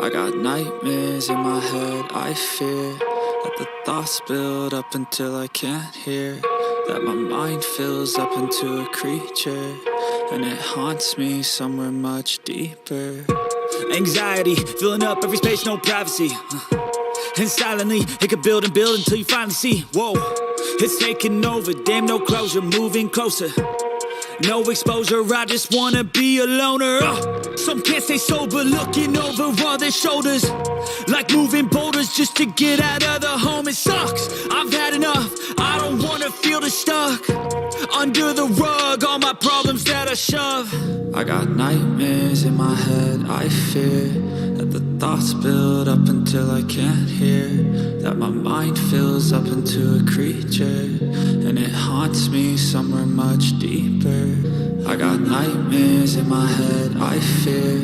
I got nightmares in my head, I fear that the thoughts build up until I can't hear, that my mind fills up into a creature, and it haunts me somewhere much deeper. Anxiety, filling up every space, no privacy. And silently, it could build and build until you finally see, whoa, it's taking over, damn no closure, moving closer. No exposure, I just wanna be a loner. Some can't stay sober, looking over all their shoulders, like moving boulders just to get out of the home. It sucks, I've had enough, I don't wanna feel the stuck under the rug, all my problems that I shove. I got nightmares in my head, I fear that the thoughts build up until I can't hear, that my mind fills up into a creature, and it haunts me somewhere much deeper. I got nightmares in my head, I fear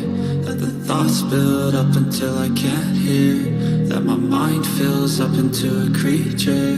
that the thoughts build up until I can't hear, that my mind fills up into a creature,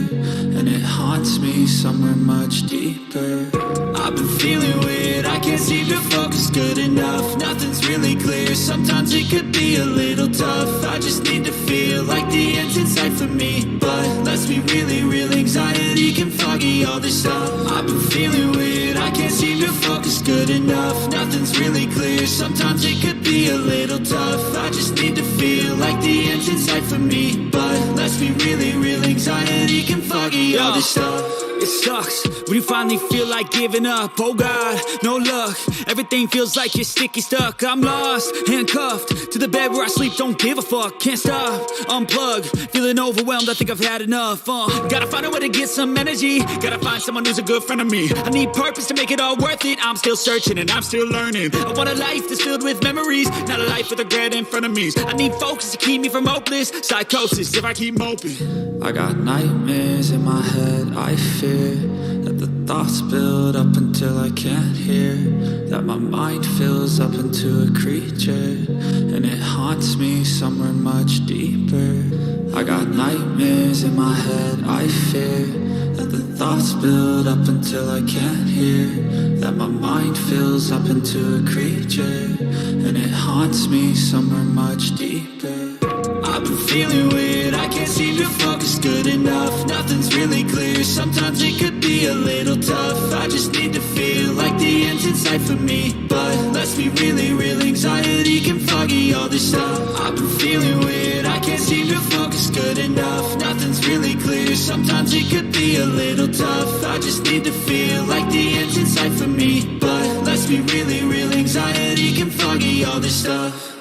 and it haunts me somewhere much deeper. I've been feeling weird, I can't seem to focus good enough, nothing's really clear, sometimes it could be a little tough. I just need to feel like the end's in sight for me, but let's be really real, anxiety can foggy all this stuff. I've been feeling weird, I can't seem to focus good enough, nothing's really clear, sometimes it could be a little tough. I just need to feel like the end's in sight for me, but let's be really real, anxiety can foggy all this stuff. It sucks when you finally feel like giving up. Oh God, no luck, everything feels like you're sticky stuck. I'm lost, handcuffed to the bed where I sleep, don't give a fuck. Can't stop, unplug, feeling overwhelmed, I think I've had enough. Gotta find a way to get some energy, gotta find someone who's a good friend of me. I need purpose to make it all worth it, I'm still searching and I'm still learning. I want a life that's filled with memories, not a life with regret in front of me. I need focus to keep me from hopeless psychosis if I keep moping. I got nightmares in my head, I fear that the thoughts build up until I can't hear, that my mind fills up into a creature, and it haunts me somewhere much deeper. I got nightmares in my head, I fear that the thoughts build up until I can't hear, that my mind fills up into a creature, and it haunts me somewhere much deeper. I've been feeling weird, I can't seem to focus good enough, nothing's really clear, sometimes it could be a little tough. I just need to feel like the end's in sight for me, but let's be really real, anxiety can foggy all this stuff. I've been feeling weird, I can't seem to focus good enough, nothing's really clear, sometimes it could be a little tough. I just need to feel like the end's in sight for me, but let's be really real, anxiety can foggy all this stuff.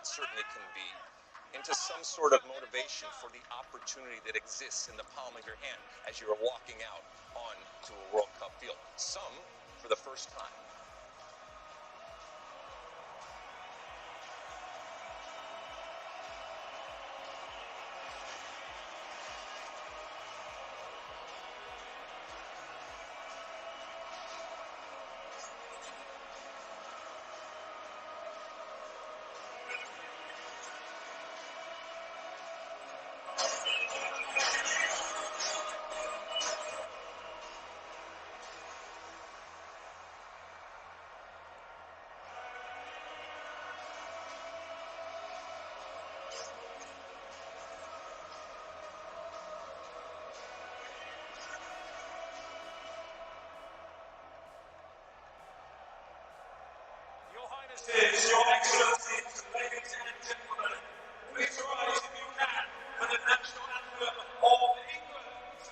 it certainly can be, into some sort of motivation for the opportunity that exists in the palm of your hand as you're walking out onto a World Cup field. Some for the first time. Your Excellencies, ladies and gentlemen, please rise if you can for the national anthem of England.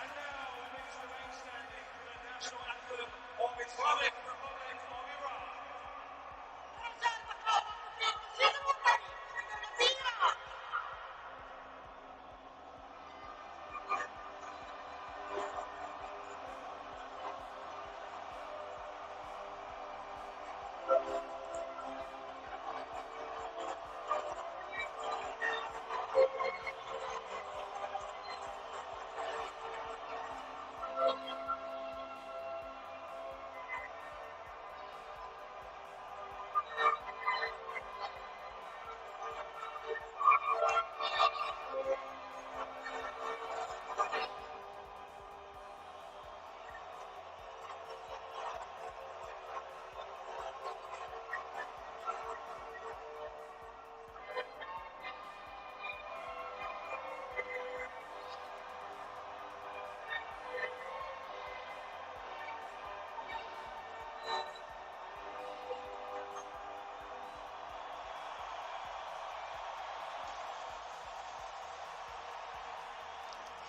And now, amidst the main standing for the national anthem of Islamic Republic of Iran.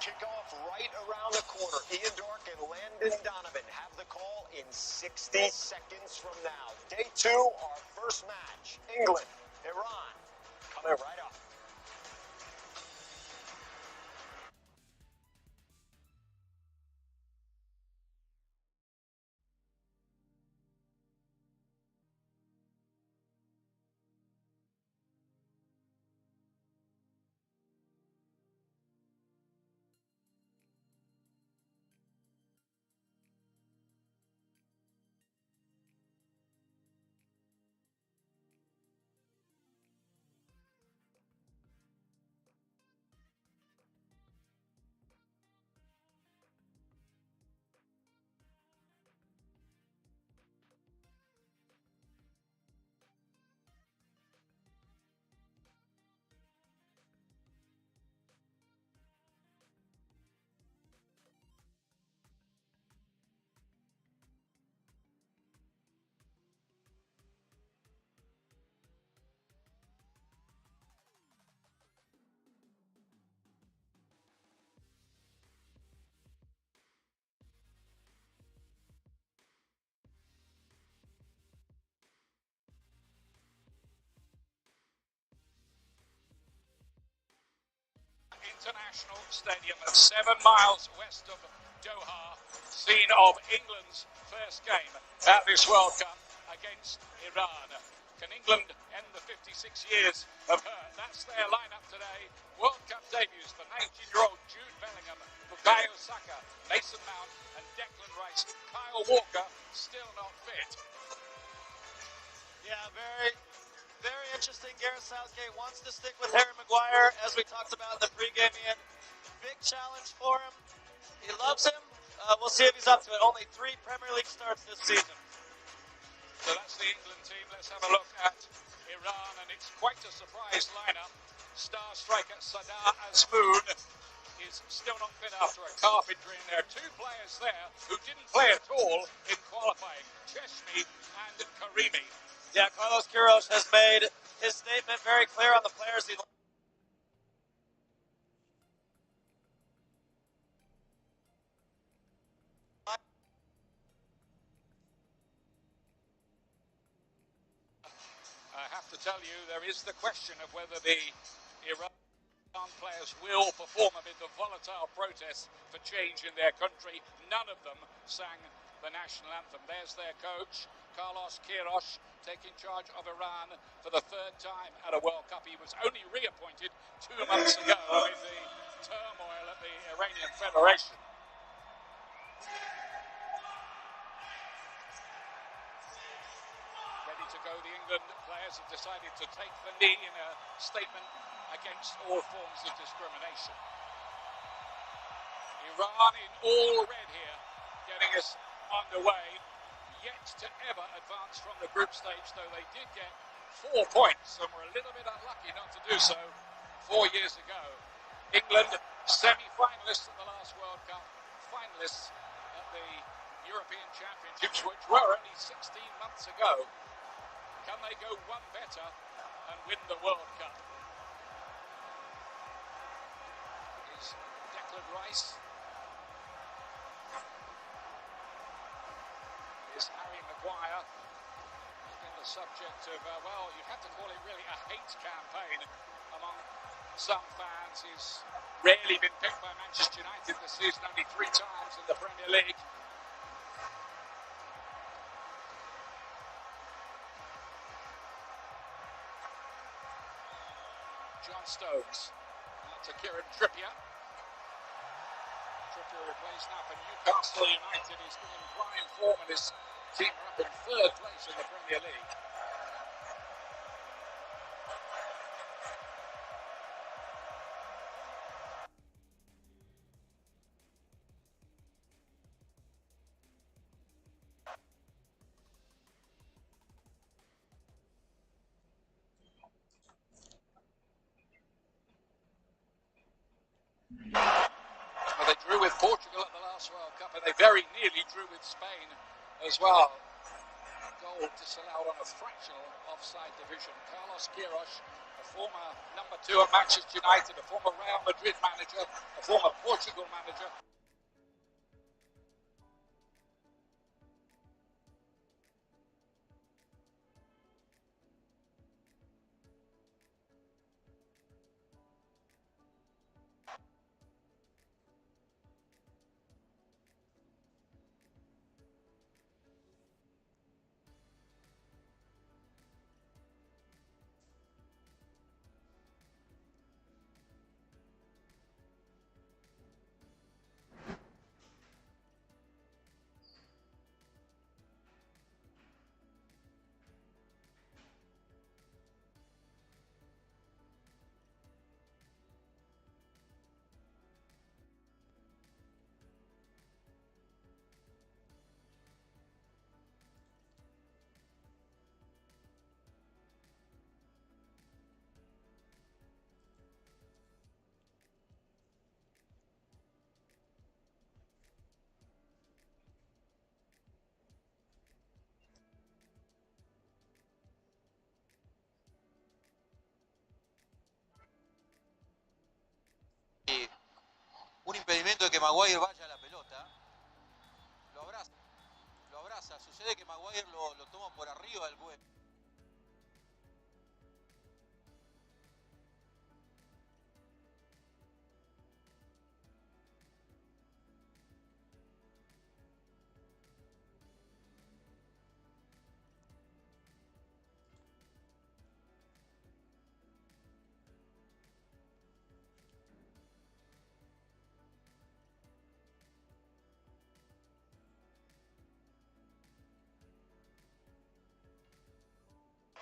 Kickoff right around the corner. Ian Dork and Landon Donovan have the call in 60 seconds from now. Day 2, our first match. England, Iran, coming right up. International Stadium, 7 miles west of Doha, scene of England's first game at this World Cup against Iran. Can England end the 56 years of hurt? That's their lineup today. World Cup debuts for 19-year-old Jude Bellingham, Bukayo Saka, Mason Mount and Declan Rice. Kyle Walker still not fit. Yeah, very interesting. Gareth Southgate wants to stick with Harry Maguire, as we talked about in the pregame. Big challenge for him. He loves him. We'll see if he's up to it. Only 3 Premier League starts this season. So that's the England team. Let's have a look at Iran, and it's quite a surprise lineup. Star striker Sadar Azmoun is still not fit after a calf injury, and there are 2 players there who didn't play at all in qualifying, Cheshmi and Karimi. Yeah, Carlos Queiroz has made his statement very clear on the players he I have to tell you, there is the question of whether the Iran players will perform amid the volatile protests for change in their country. None of them sang the national anthem. There's their coach, Carlos Queiroz, taking charge of Iran for the 3rd time at a World Cup. He was only reappointed 2 months ago amid the turmoil at the Iranian Federation. Ready to go, the England players have decided to take the knee in a statement against all forms of discrimination. Iran in all red here, getting us underway. Yet to ever advance from the group stage, though they did get 4 points and were a little bit unlucky not to do so 4 years ago. England, semi-finalists at the last World Cup, finalists at the European Championships, which were only 16 months ago. Can they go one better and win the World Cup? Is Declan Rice? Is Harry Maguire? He's been the subject of, well, you have to call it really a hate campaign among some fans. He's rarely been picked by Manchester United this season, only 3 times in the Premier League. John Stones to Kieran Trippier. Trippier replaced now for Newcastle United. He's been in prime form and his team are up in 3rd place in the Premier League. Well, they drew with Portugal at the last World Cup, and they very nearly drew with Spain as well. Goal disallowed on a fractional offside division. Carlos Queiroz, a former number 2 at Manchester United, a former Real Madrid manager, a former Portugal manager. Un impedimento de que Maguire vaya a la pelota, lo abraza, sucede que Maguire lo toma por arriba del cuello.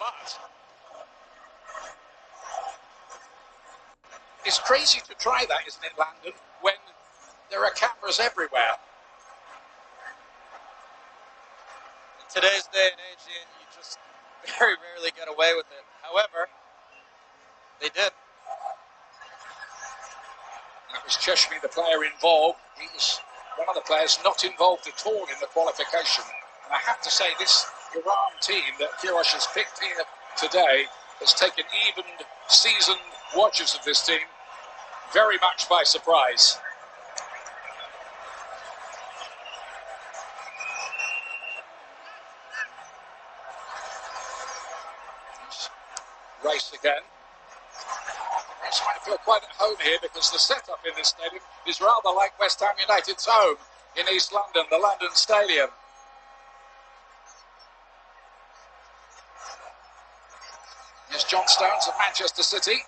But it's crazy to try that, isn't it, Landon, when there are cameras everywhere. In today's day and age, Ian, you just very rarely get away with it. However, they did. That was Cheshmi, the player involved. He was one of the players not involved at all in the qualification. And I have to say, this Iran team that Kirosh has picked here today has taken even seasoned watchers of this team very much by surprise. Race again. Race might feel quite at home here because the setup in this stadium is rather like West Ham United's home in East London, the London Stadium. Here's John Stones of Manchester City.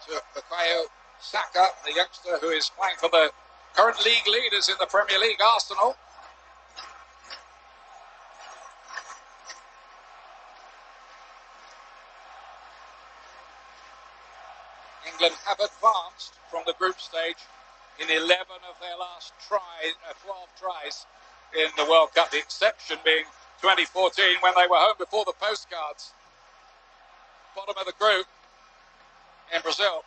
To Bukayo Saka, the youngster who is playing for the current league leaders in the Premier League, Arsenal. England have advanced from the group stage in 11 of their last 12 tries in the World Cup, the exception being 2014 when they were home before the postcards. Bottom of the group in Brazil.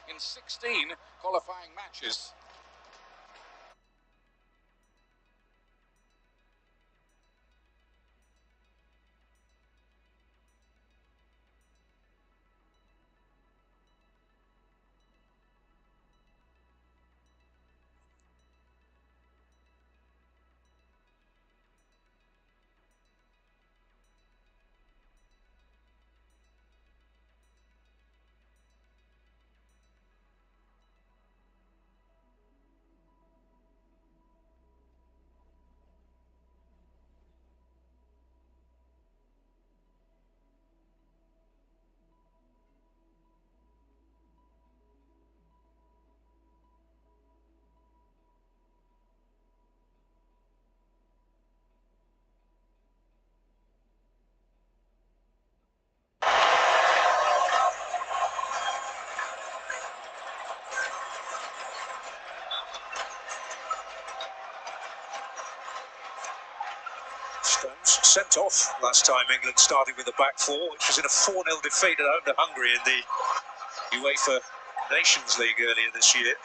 In 16 qualifying matches. Stones sent off last time England started with the back four, which was in a 4-0 defeat at home to Hungary in the UEFA Nations League earlier this year.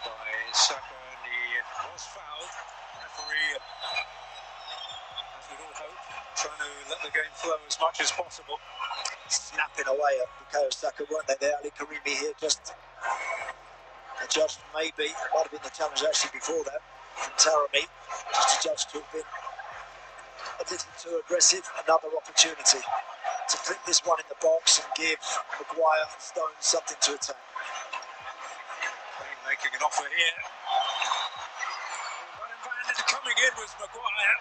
By Saka, and he was fouled. Referee, as we'd all hope, trying to let the game flow as much as possible. Snapping away at Bukayo Saka, weren't they there? Ali Karimi here just adjudged, maybe, it might have been the challenge actually before that, from Taremi, just adjudged to have been a little too aggressive. Another opportunity to clip this one in the box and give Maguire and Stones something to attack. Making an offer here. And coming in was Maguire.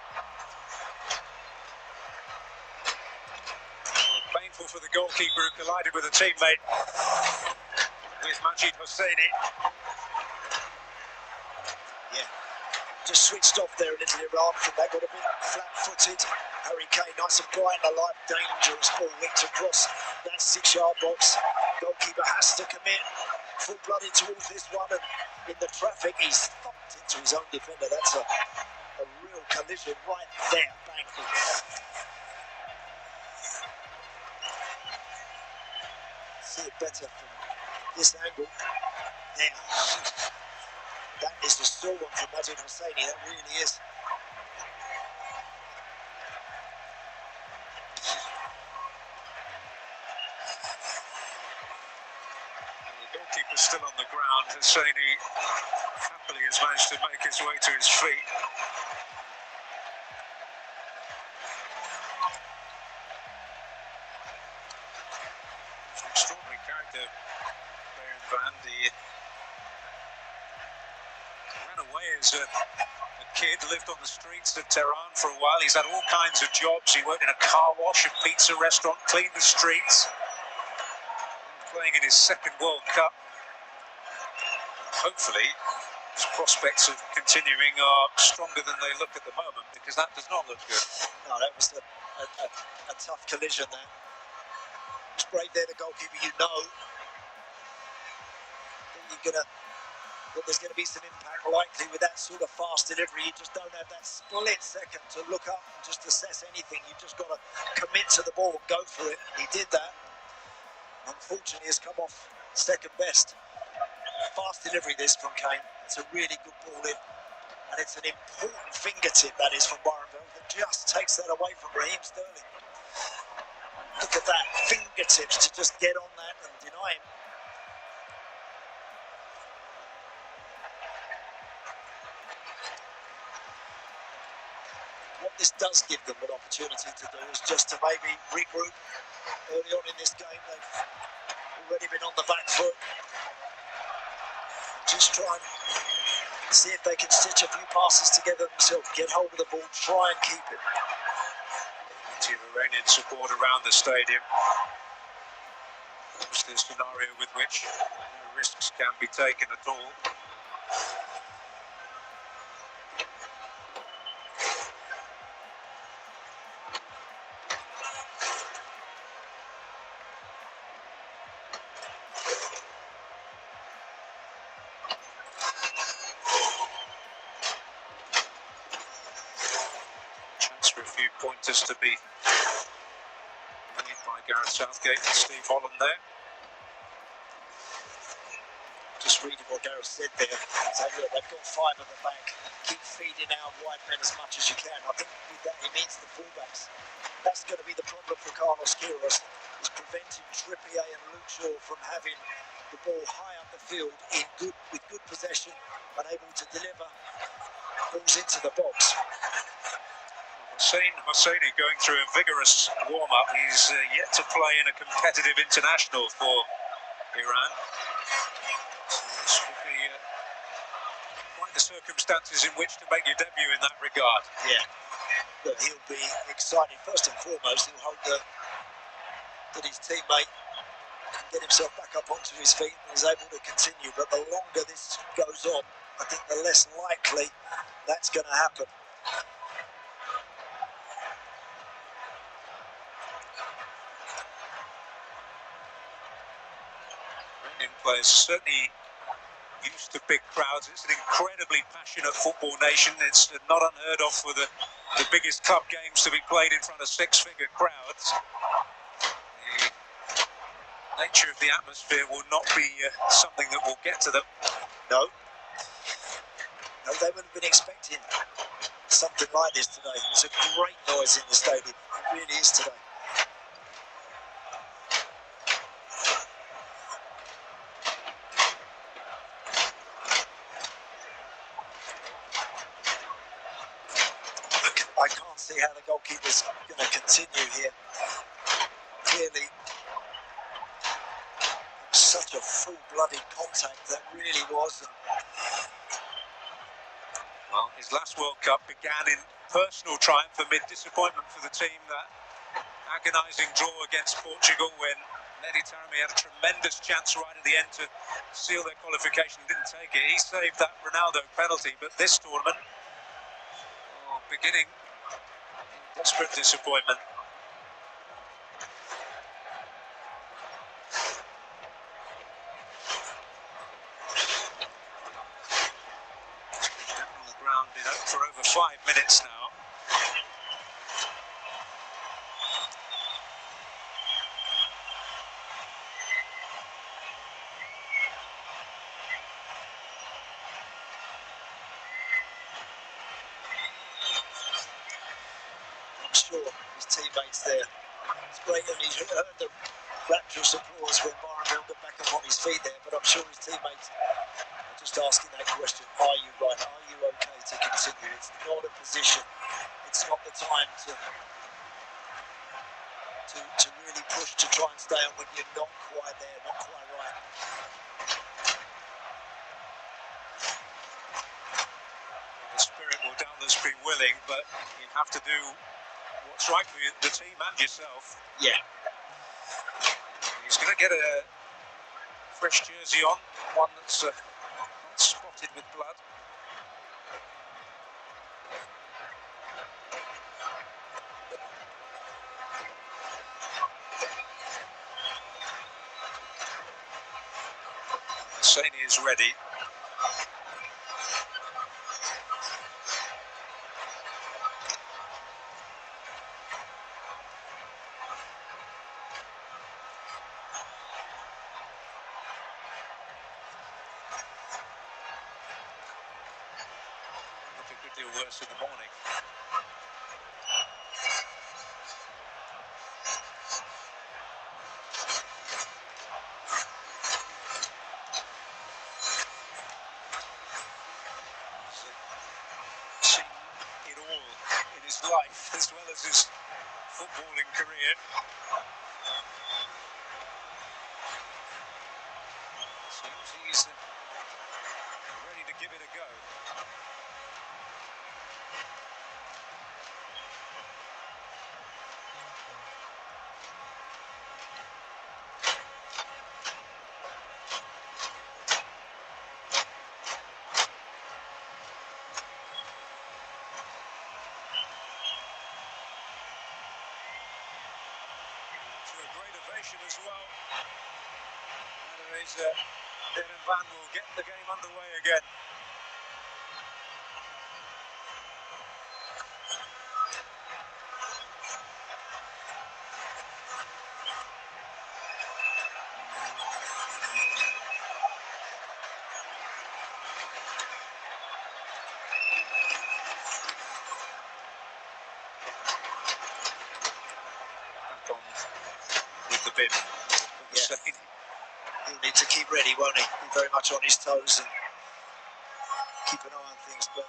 Painful for the goalkeeper who collided with a teammate with Majid Hosseini. Yeah, just switched off there a little Iran from that, got a bit flat-footed. Harry Kane, nice and bright and alive, dangerous ball linked across that 6-yard box. Goalkeeper has to commit full-blooded towards this one, and in the traffic he's thumped into his own defender. That's a real collision right there, bang. See it better from this angle. Then that is the still one from Majid Hosseini. That really is. The goalkeeper's still on the ground. Hosseini happily has managed to make his way to his feet. Extraordinary character, Baron Van. He ran away as a kid, lived on the streets of Tehran for a while. He's had all kinds of jobs. He worked in a car wash, a pizza restaurant, cleaned the streets. Playing in his second World Cup. Hopefully, his prospects of continuing are stronger than they look at the moment, because that does not look good. No, that was a tough collision there. It was brave there, the goalkeeper. You know that there's going to be some impact likely with that sort of fast delivery. You just don't have that split second to look up and just assess anything. You've just got to commit to the ball and go for it. And he did that. Unfortunately, has come off second best. Fast delivery this from Kane. It's a really good ball in. And it's an important fingertip, that is, from Byron Bell, that just takes that away from Raheem Sterling. Look at that, fingertips to just get on that and deny him. What this does give them an opportunity to do is just to maybe regroup early on in this game. They've already been on the back foot. Just try and see if they can stitch a few passes together themselves, get hold of the ball, try and keep it. Plenty of Iranian support around the stadium. It's the scenario with which no risks can be taken at all. For a few pointers to be made by Gareth Southgate and Steve Holland there. Just reading what Gareth said there, saying, look, they've got five at the back, keep feeding out wide men as much as you can. I think with that he means the fullbacks. That's going to be the problem for Carlos Queiroz, is preventing Trippier and Luke Shaw from having the ball high up the field with good possession and able to deliver balls into the box. Hosseini going through a vigorous warm-up. He's yet to play in a competitive international for Iran. This would be quite the circumstances in which to make your debut in that regard. Yeah, look, he'll be excited. First and foremost, he'll hope that his teammate can get himself back up onto his feet and is able to continue. But the longer this goes on, I think the less likely that's going to happen. Players certainly used to big crowds. It's an incredibly passionate football nation. It's not unheard of for the biggest club games to be played in front of six-figure crowds. The nature of the atmosphere will not be something that will get to them. No, they would have been expecting something like this today. It's a great noise in the stadium. It really is today. I can't see how the goalkeeper's going to continue here. Clearly, such a full-blooded contact that really was. Well, his last World Cup began in personal triumph amid disappointment for the team. That agonising draw against Portugal when Mehdi Taremi had a tremendous chance right at the end to seal their qualification, didn't take it. He saved that Ronaldo penalty, but this tournament, beginning in desperate disappointment. On the ground for over 5 minutes now. sure his teammates there. It's great, and he's heard the rapturous applause when Byron Bell got back up on his feet there, but I'm sure his teammates are just asking that question, are you right, are you okay to continue? It's not a position, it's not the time to really push to try and stay on when you're not quite there, not quite right. The spirit will doubtless be willing, but you have to do what's right for you, the team and yourself. Yeah. He's going to get a fresh jersey on, one that's not spotted with blood. Saini is ready. Look a good deal worse in the morning. Seen it all in his life as well as his footballing career. Seems he's ready to give it a go. To a great ovation as well. Otherwise, Devin Van will get the game underway again. Back on with the bid. Yeah. He'll need to keep ready, won't he? Be very much on his toes and keep an eye on things. But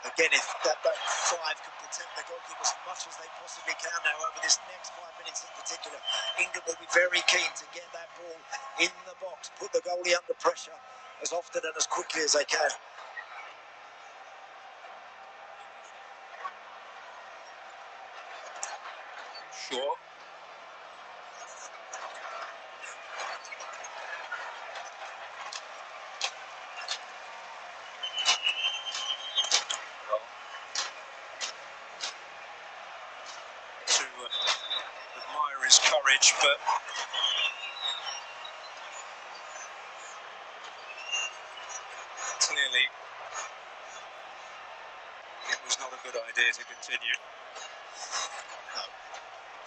again, if that five can protect the goalkeeper as much as they possibly can now over this next 5 minutes in particular, England will be very keen to get that ball in the box, put the goalie under pressure as often and as quickly as they can. Sure. Well, to admire his courage, but clearly it was not a good idea to continue. No.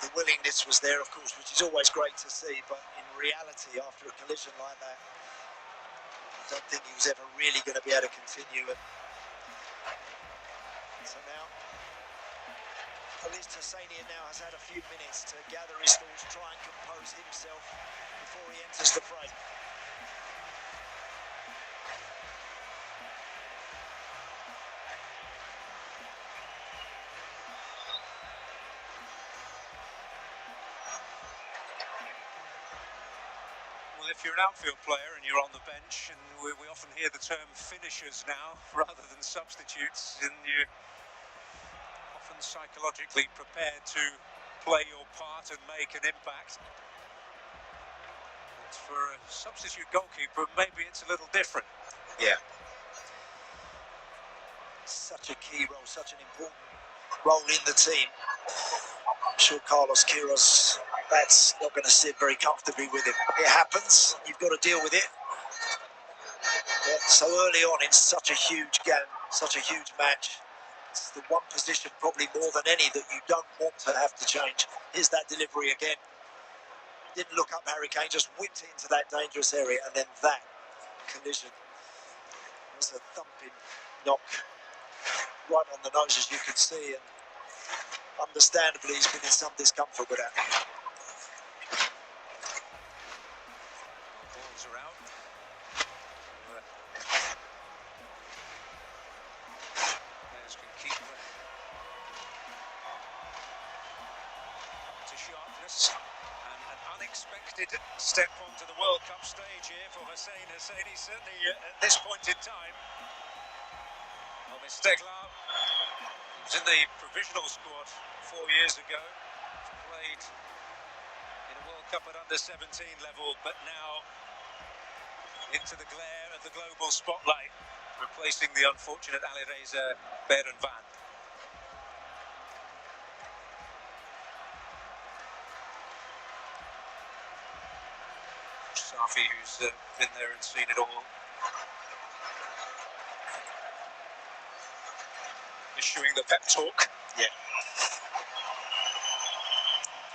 The willingness was there, of course, which is always great to see, but in reality, after a collision like that, I don't think he was ever really going to be able to continue. So now, at least Hassania now has had a few minutes to gather his thoughts, try and compose himself before he enters the fray. Well, if you're an outfield player and you're on the bench, and we often hear the term finishers now rather than substitutes, and you're often psychologically prepared to play your part and make an impact. But for a substitute goalkeeper, maybe it's a little different. Yeah. Such a key role, such an important role in the team. I'm sure Carlos Queiroz, that's not going to sit very comfortably with him. It happens, you've got to deal with it. But so early on in such a huge game, such a huge match, it's the one position probably more than any that you don't want to have to change. Here's that delivery again. Didn't look up Harry Kane, just whipped it into that dangerous area, and then that collision was a thumping knock right on the nose, as you can see. And understandably, he's been in some discomfort with that. Balls are out. Players can keep to sharpness. And an unexpected step onto the World Cup stage here for Hussein Husseini, certainly at this point in time. Well, Steglar, he was in the provisional squad 4 years ago, played in a World Cup at under-17 level, but now into the glare of the global spotlight, replacing the unfortunate Alireza Berenvan. Safi, who's been there and seen it all, issuing the pep talk. Yeah.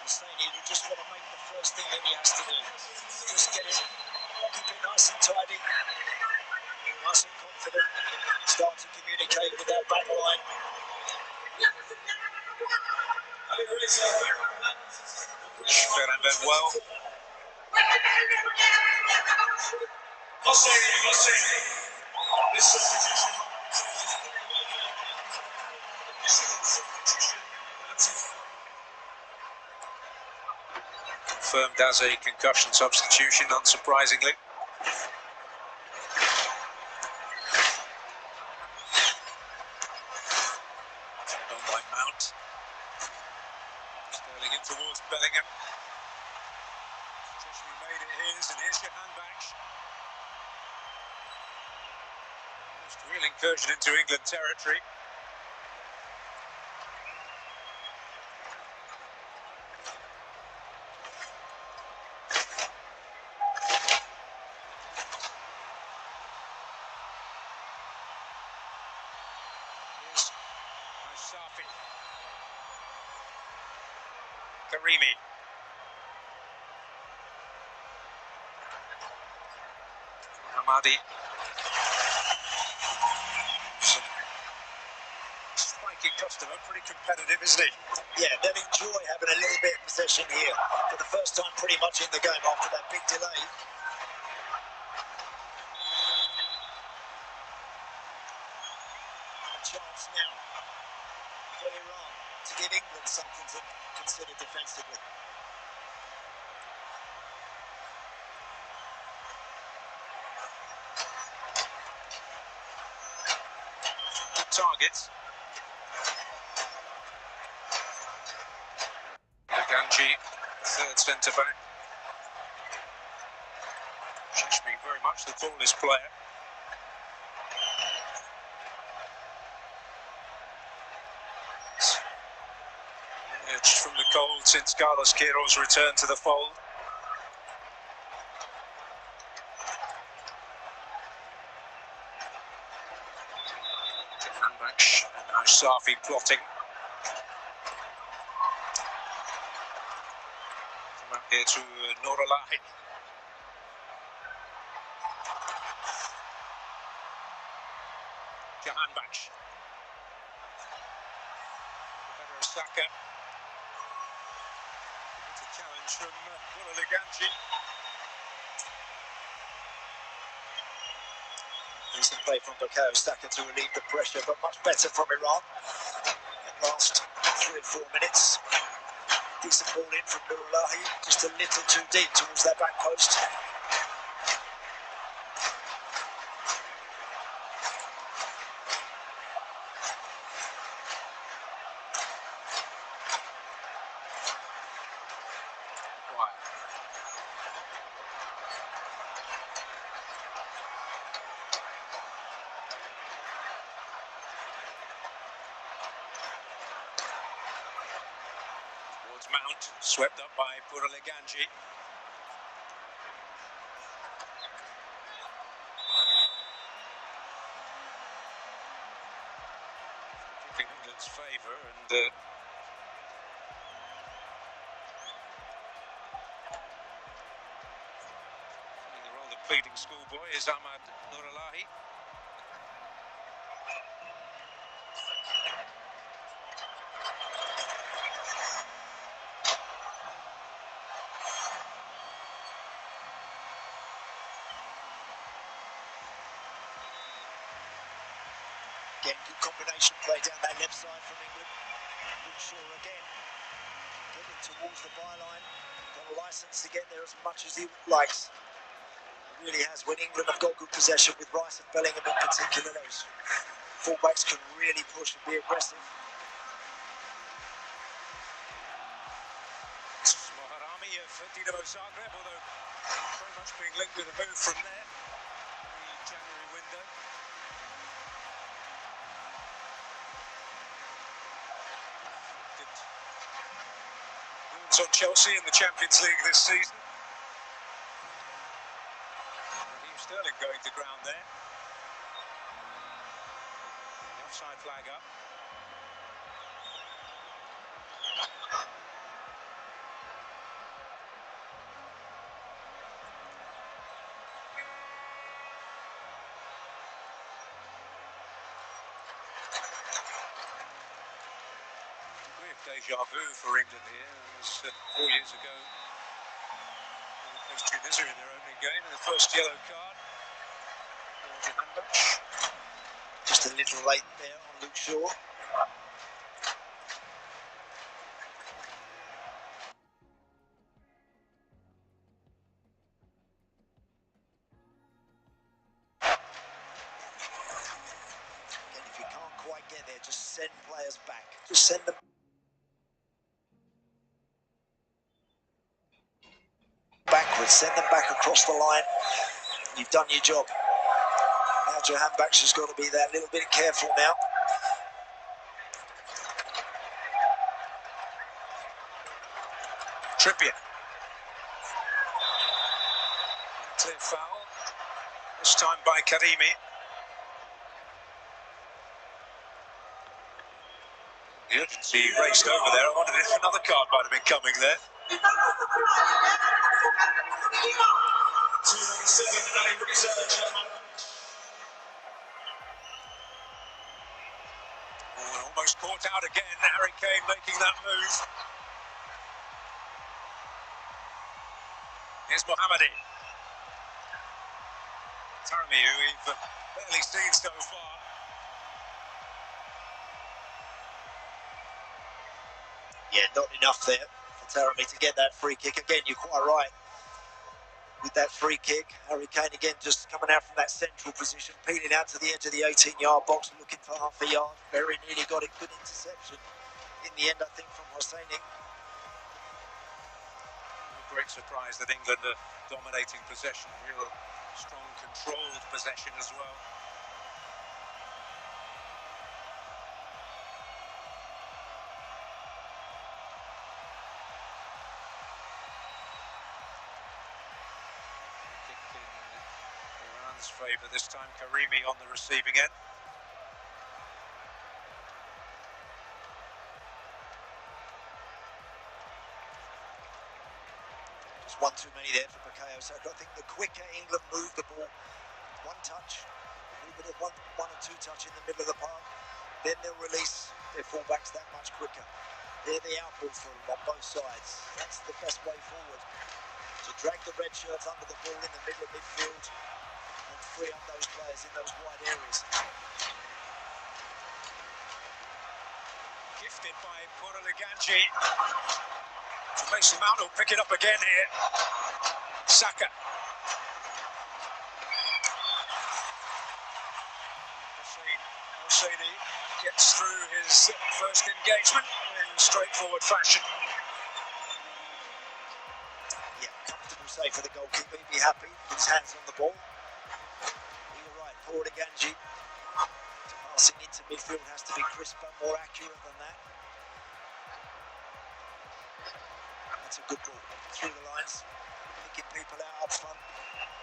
Husseini will just want to make the first thing that he has to do. Just get it, keep it nice and tidy, nice and confident, start to communicate with that back line. Berenvan well. Confirmed as a concussion substitution, unsurprisingly. Turned on by Mount. Sterling in towards Bellingham. Cheshmi made it his, and here's Jahanbakhsh. Most real incursion into England territory. Safi. Karimi. Hamadi. Spiky customer, pretty competitive, isn't he? Yeah, they'll enjoy having a little bit of possession here for the first time pretty much in the game after that big delay. A chance now for Iran to give England something to consider defensively. Targets. Ganji, third centre back. Cheshmi very much the tallest player. Emerged from the cold since Carlos Queiroz returned to the fold. Jahanbakhsh and now Safi plotting. Come out here to Nouralahi. Jahanbakhsh. Saka. It's a challenge from Ganji. Decent play from Bukayo Saka to relieve the pressure, but much better from Iran in the last 3 or 4 minutes. Decent ball in from Nouralahi, just a little too deep towards that back post. Mount, swept up by Ganji. In England's favour, and the role of pleading schoolboy is Ahmad Nouralahi. Again, good combination play down that left side from England. Shaw again, getting towards the byline. Got a licence to get there as much as he likes. Really has. When England have got good possession with Rice and Bellingham in particular, those fullbacks can really push and be aggressive. Moharami of Dinamo Zagreb, although very much being linked with a move from there in the January window. Moves on Chelsea in the Champions League this season. Raheem Sterling going to ground there. The offside flag up. Deja vu for England here. It was 4 years ago they faced Tunisia in their opening game in the first yellow card. Just a little late there on Luke Shaw. Again, if you can't quite get there, just send players back. Just send them backwards, send them back across the line. You've done your job. Now Johan Baksh's got to be that little bit careful now. Trippier. Clear foul. This time by Karimi. The urgency raced over there. I wondered if another card might have been coming there. Almost caught out again. Harry Kane making that move. Here's Mohammadi. Taremi, who we've barely seen so far. Yeah, not enough there for Taremi to get that free kick. Again, you're quite right with that free kick. Harry Kane again just coming out from that central position, peeling out to the edge of the 18-yard box, looking for half a yard. Very nearly got it. Good interception in the end, I think, from Hosseini. Great surprise that England are dominating possession. Real strong, controlled possession as well. Iran's favour this time. Karimi on the receiving end. Just one too many there for Bukayo Saka. I think the quicker England move the ball, one touch, a little bit of one or two touch in the middle of the park, then they'll release their fullbacks that much quicker. They're the output for them on both sides. That's the best way forward. To drag the red shirts under the ball in the middle of midfield and free up those players in those wide areas. Gifted by Poroliganji. Mason Mount will pick it up again here. Saka. Hosseini gets through his first engagement in straightforward fashion. Yeah, comfortable save for the goalkeeper. He'd be happy with his hands on the ball. You're right, Poroliganji passing into midfield has to be crisper, more accurate than that. That's a good ball through the lines, picking people out up front,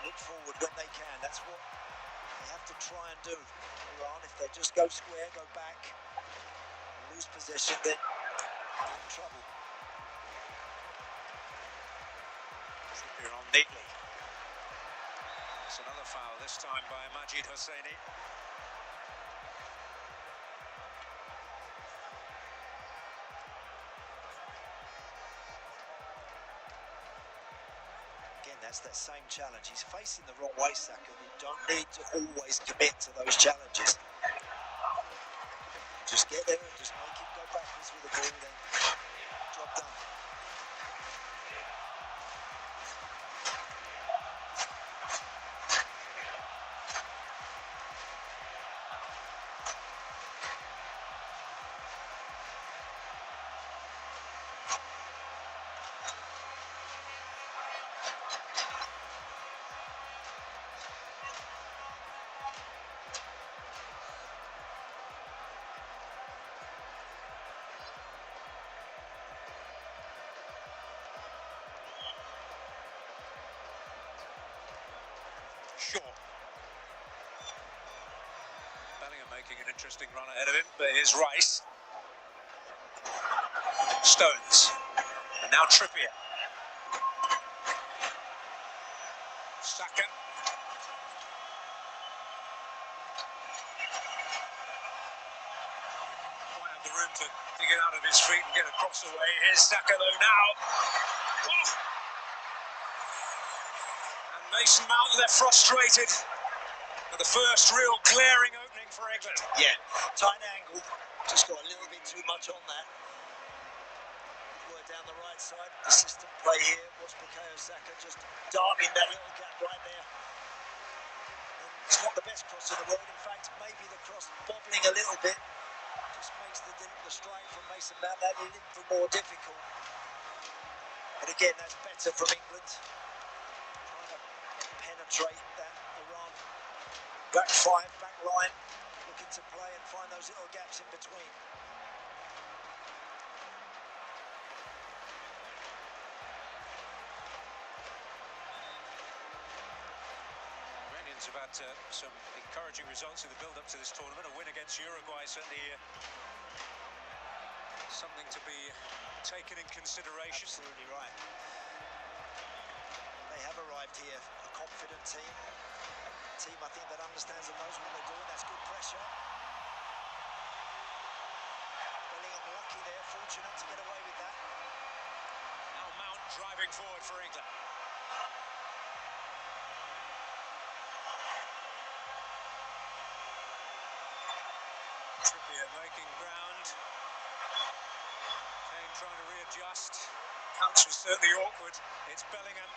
look forward when they can. That's what they have to try and do. Iran, if they just go square, go back, lose possession, then they're in trouble. Trippier on neatly. It's another foul, this time by Majid Hosseini. That's that same challenge. He's facing the wrong way, Saka. You don't need to always commit to those challenges. Just get there and just make him go backwards with the ball, then job done. Shaw. Bellingham making an interesting run ahead of him, but here's Rice. Stones. And now Trippier. Saka. Might have the room to get out of his feet and get across the way. Here's Saka though now. Oh! Mason Mount, they're frustrated with the first real glaring opening for England. Yeah, tight angle, just got a little bit too much on that. Good work down the right side. The system play here was Bukayo Saka just darting that little gap right there. And it's not the best cross in the world. In fact, maybe the cross bobbling a little bit just makes the strike from Mason Mount that little more difficult. And again, that's better from England. Penetrate that Iran back five, back line, looking to play and find those little gaps in between. Iranians have had some encouraging results in the build-up to this tournament. A win against Uruguay certainly something to be taken in consideration. Absolutely right. They have arrived here, a confident team. A team I think that understands and knows what they're doing. That's good pressure. Bellingham lucky there, fortunate to get away with that. Now Mount driving forward for England. Trippier making ground. Kane trying to readjust. Counts was certainly awkward. It's Bellingham.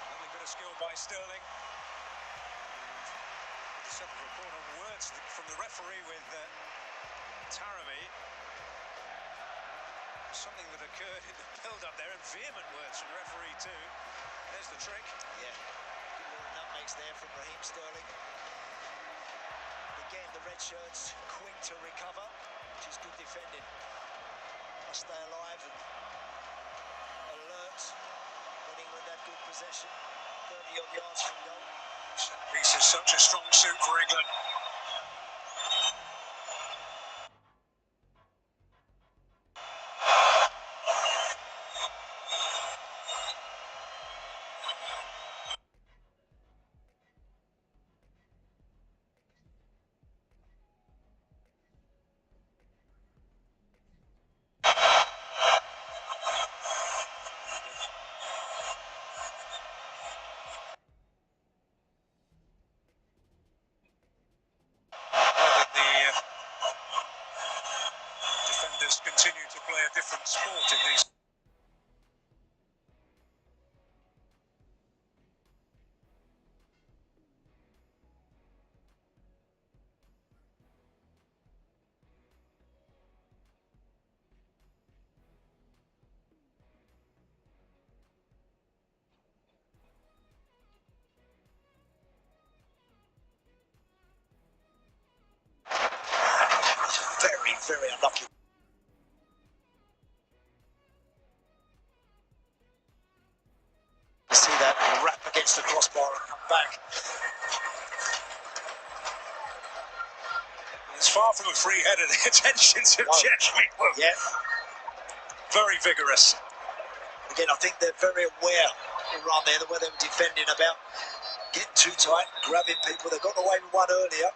Lovely bit of skill by Sterling. A separate report on words from the referee with Taremi. Something that occurred in the build-up there, and vehement words from the referee too. There's the trick. Yeah, good little nutmegs there from Raheem Sterling. Again, the red shirts quick to recover, which is good defending. Must stay alive and alert. When England have good possession, 30-odd yards from goal. This is such a strong suit for England. Continue to play a different sport in these. Very, very unlucky. See that wrap against the crossbar and come back. It's far from a free header. The attention to Cheshire. Yeah. Very vigorous. Again, I think they're very aware around there, the way they were defending about getting too tight, grabbing people. They got away with one earlier.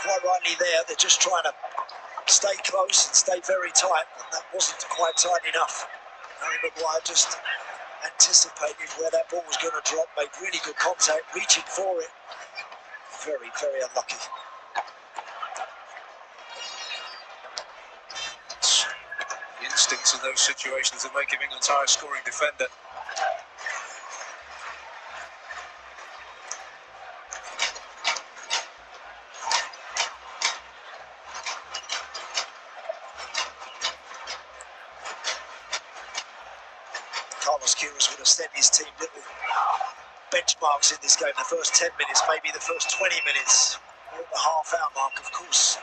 Quite rightly there, they're just trying to stay close and stay very tight, and that wasn't quite tight enough. Harry Maguire just anticipated where that ball was going to drop, made really good contact, reaching for it, very, very unlucky. The instincts in those situations that make him England's highest scoring defender. Carlos Queiroz would have sent his team little benchmarks in this game, the first 10 minutes, maybe the first 20 minutes, or the half-hour mark. Of course,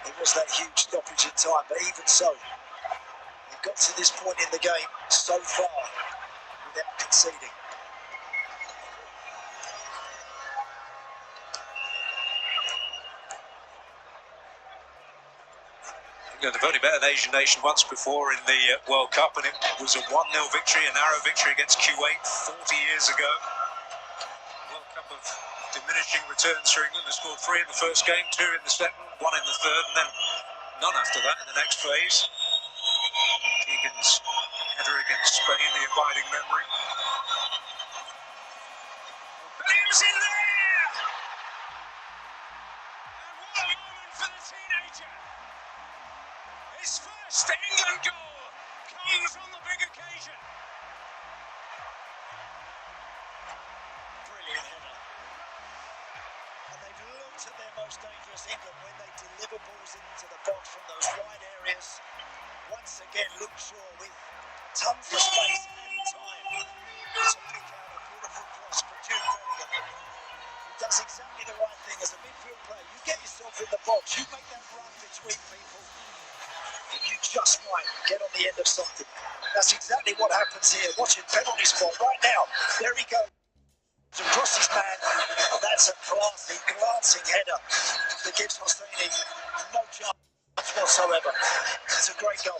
it was that huge stoppage in time, but even so, they've got to this point in the game so far without conceding. England have only met an Asian nation once before in the World Cup, and it was a 1-0 victory, a narrow victory against Kuwait 40 years ago. World Cup of diminishing returns for England. They scored 3 in the first game, 2 in the second, 1 in the third, and then none after that in the next phase. Keegan's header against Spain, the abiding memory. Bellingham's in there! And what a moment for the teenager! His first England goal comes on the big occasion. Brilliant header. And they've looked at their most dangerous England when they deliver balls into the box from those wide areas. Once again, Luke Shaw with tons of space and time to pick out a beautiful cross for Jude Bellingham. He does exactly the right thing as a midfield player. You get yourself in the box, you make that run between people, and you just might get on the end of something. That's exactly what happens here. Watching penalty spot right now. There he goes. Across his man, and that's a classy, glancing header that gives Hosseini no chance whatsoever. It's a great goal.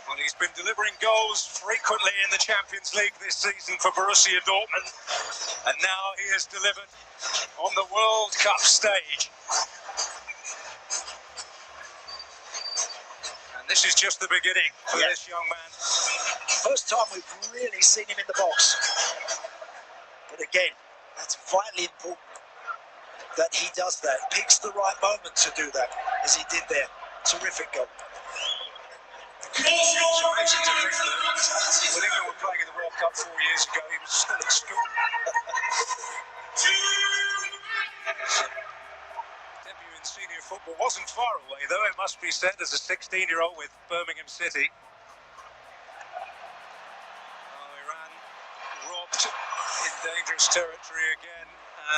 Well, he's been delivering goals frequently in the Champions League this season for Borussia Dortmund, and now he has delivered on the World Cup stage. And this is just the beginning for this young man. First time we've really seen him in the box. But again, that's vitally important that he does that. Picks the right moment to do that, as he did there. Terrific goal. It's amazing to think that when England were playing in the World Cup 4 years ago, he was still at school. Debut in senior football wasn't far away, though, it must be said, as a 16-year-old with Birmingham City. Iran robbed in dangerous territory again,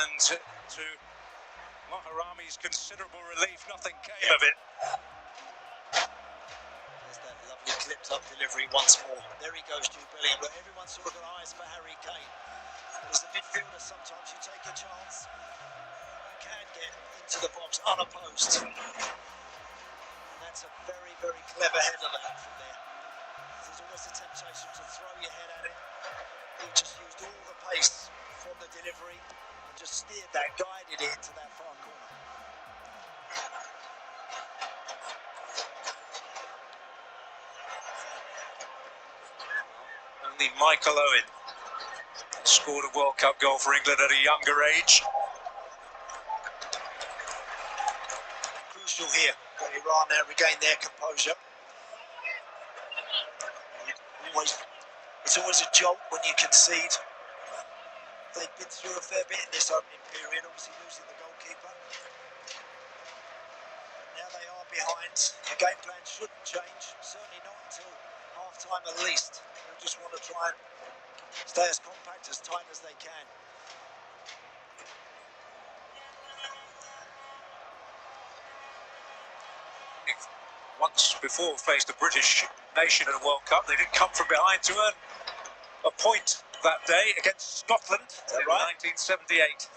and to Mahrami's considerable relief, nothing came of it. There's that lovely clipped-up delivery once more. There he goes, Jude Bellingham. But everyone's sort of got eyes for Harry Kane. As a midfielder, sometimes you take a chance. You can get into the box unopposed. And that's a very, very clever header that from there. There's always a temptation to throw your head at it. He just used all the pace from the delivery and just steered that, guided it into that far corner. Only Michael Owen scored a World Cup goal for England at a younger age. Crucial here for Iran now regain their composure. It's always a jolt when you concede. They've been through a fair bit in this opening period, obviously losing the goalkeeper. Now they are behind. The game plan shouldn't change, certainly not until half-time at least. They'll just want to try and stay as compact, as tight as they can. Once before faced a British nation in a World Cup. They didn't come from behind to earn a point that day against Scotland in 1978.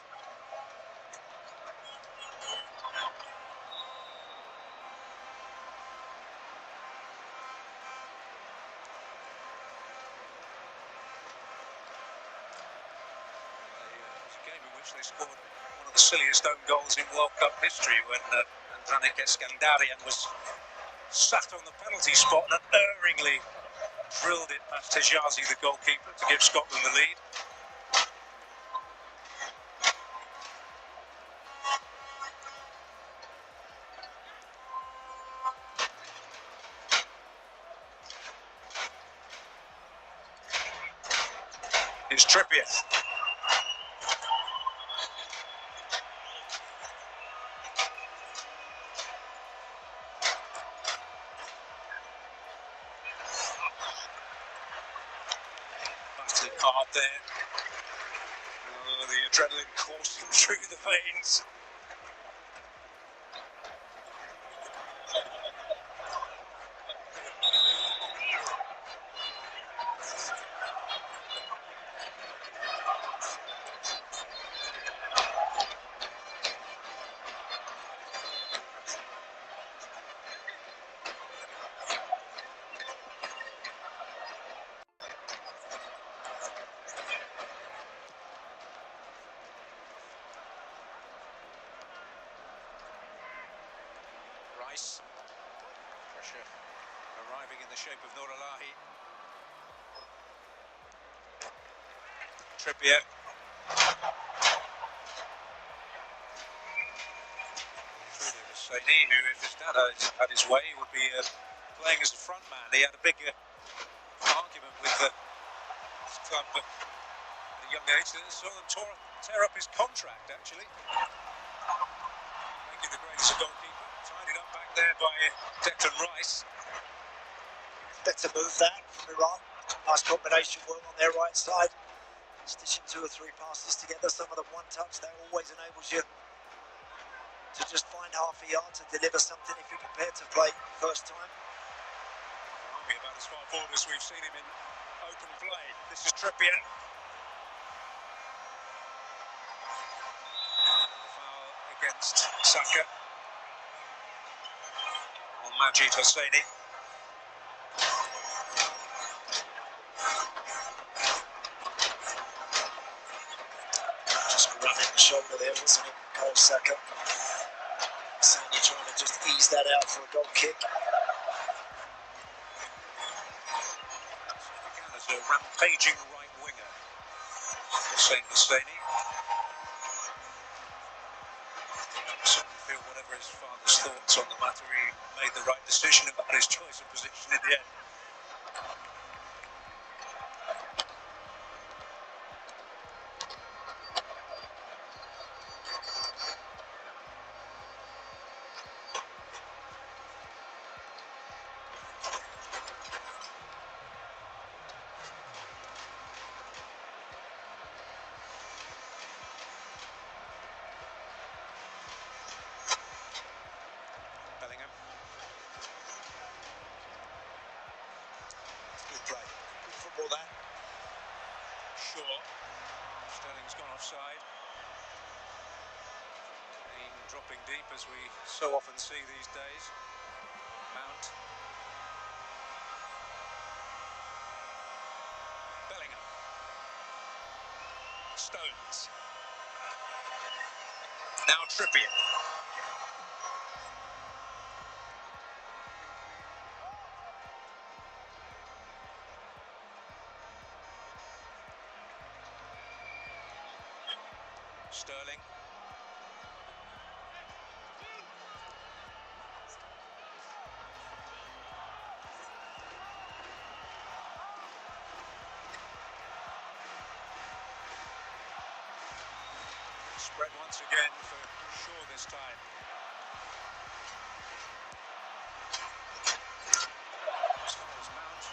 They scored one of the silliest own goals in World Cup history when Andranik Eskandarian was sat on the penalty spot and unerringly drilled it past Hijazi, the goalkeeper, to give Scotland the lead. Here's Trippier. Busted hard there. Oh, the adrenaline coursing through the veins. Rice. Pressure arriving in the shape of Noralahi. Trippier. Through to Husseini, who, if his dad had his way, would be playing as a front man. He had a big argument with his club at a young age. Saw them tear up his contract, actually. Making the great as a goalkeeper. Tied it up back there by Declan Rice. Better move that from Iran. Nice combination work on their right side. Stitching 2 or 3 passes together. Some of them one touch. That always enables you to just find half a yard to deliver something if you're prepared to play first time. Army about as far forward as we've seen him in open play. This is Trippier. The foul against Saka on Majid Hosseini. Just running the shoulder there, wasn't it? Cole Saka. Sandy trying to just ease that out for a goal kick. Began as a rampaging right winger. Hosseini. Certainly feel whatever his father's thoughts on the matter, he made the right decision about his choice of position in the end. Bellingham. Good play. Good football that. Shaw. Sterling's gone offside. Kane dropping deep as we so often see these days. Mount. Bellingham. Stones. Now Trippier. Sterling. Spread once again for Shaw this time. Stones Mount.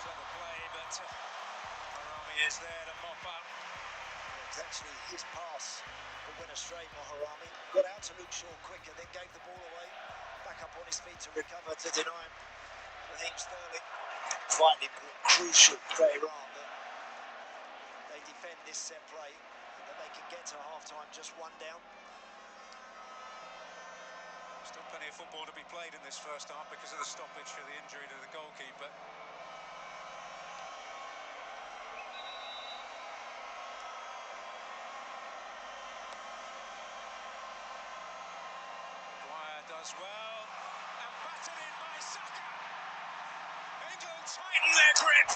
Clever play, but Harami is there to mop up. It was actually his pass that went astray, Moharami. Got out to Luke Shaw quicker, then gave the ball away. Back up on his feet to recover, to deny him. Raheem Sterling. Vitally crucial for Iran that they defend this set play and that they can get to half-time just 1 down. Still plenty of football to be played in this first half because of the stoppage for the injury to the goalkeeper. Does well, and battered in by Saka. England tighten their grip.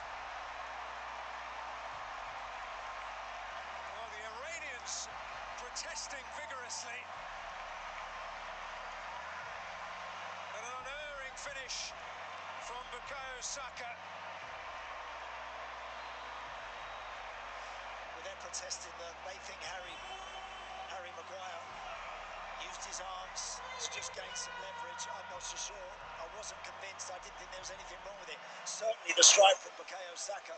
Well, the Iranians protesting vigorously. And an unerring finish from Bukayo Saka. contesting that they think Harry Maguire used his arms to just gain some leverage. I'm not so sure. I wasn't convinced. I didn't think there was anything wrong with it. Certainly the strike from Bukayo Saka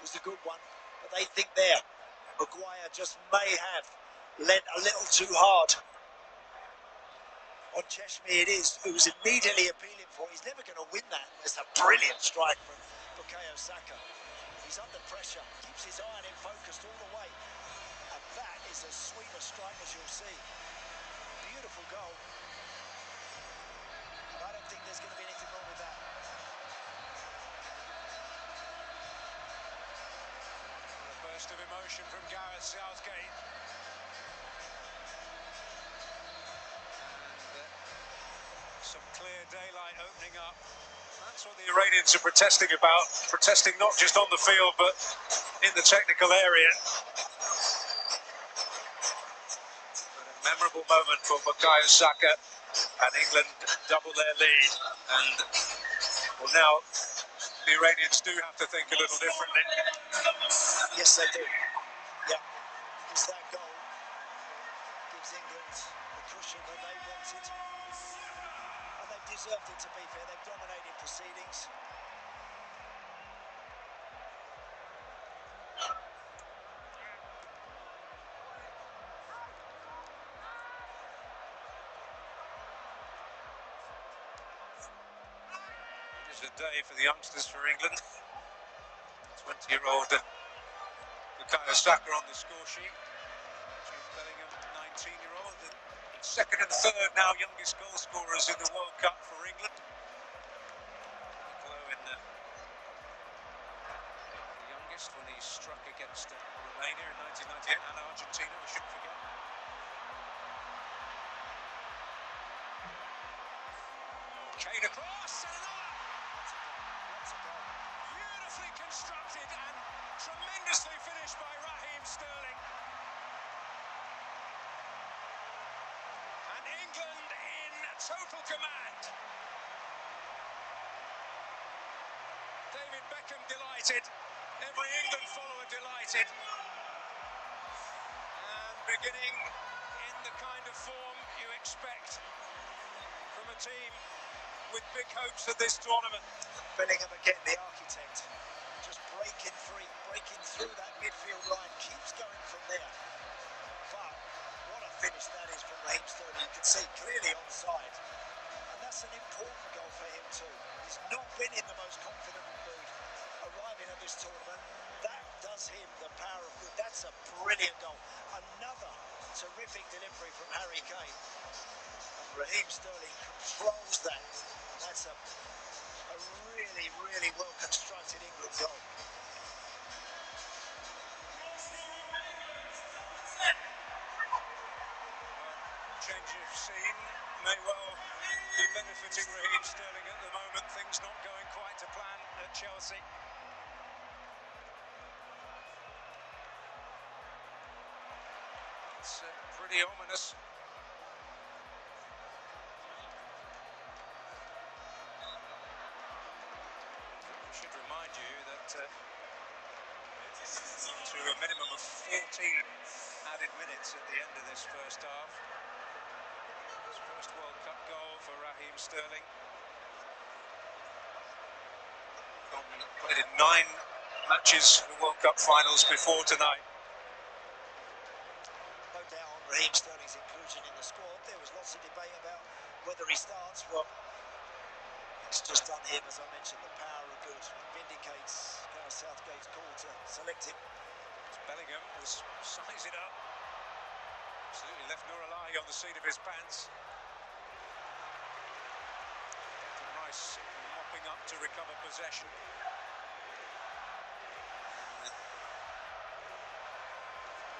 was a good one, but they think there Maguire just may have lent a little too hard on Cheshme. It is, who's immediately appealing for. He's never going to win that. It's a brilliant strike from Bukayo Saka. He's under pressure, keeps his iron in focused all the way, and that is as sweet a strike as you'll see. Beautiful goal. And I don't think there's going to be anything wrong with that. A burst of emotion from Gareth Southgate. And some clear daylight opening up. That's what the Iranians are protesting about. Protesting not just on the field, but in the technical area. Memorable moment for Bukayo Saka, and England double their lead. And well, now the Iranians do have to think a little differently. Yes, they do. Yeah, because that goal gives England the cushion that they wanted, and they've deserved it. To be fair, they've dominated proceedings. A day for the youngsters for England. 20-year-old Bukayo Saka on the score sheet. Jude Bellingham, 19-year-old. The second and third now youngest goal scorers in the World Cup for England. Nicolo in the youngest when he struck against Romania in 1998 and Argentina, we shouldn't forget. Kane across and beautifully constructed and tremendously finished by Raheem Sterling. And England in total command. David Beckham delighted. Every England follower delighted. And beginning in the kind of form you expect from a team with big hopes at this tournament. Bellingham again, the architect, just breaking free, breaking through that midfield line, keeps going from there. But what a finish that is from Raheem Sterling. You can see clearly onside, and that's an important goal for him too. He's not been in the most confident mood arriving at this tournament. That does him the power of good. That's a brilliant goal. Another terrific delivery from Harry Kane. And Raheem Sterling controls that. That's a really, really well-constructed England goal. Change of scene may well be benefiting Raheem Sterling at the moment. Things not going quite to plan at Chelsea. It's pretty ominous. Should remind you that to a minimum of 14 added minutes at the end of this first half. His first World Cup goal for Raheem Sterling. Played in 9 matches in the World Cup finals before tonight. No doubt on Raheem Sterling's inclusion in the squad. There was lots of debate about whether he starts. Well, it's just done him, as I mentioned, the power of good. It vindicates Gareth Southgate's call to select him. Bellingham has sized it up. Absolutely left Nuralahi on the seat of his pants. Rice mopping up to recover possession.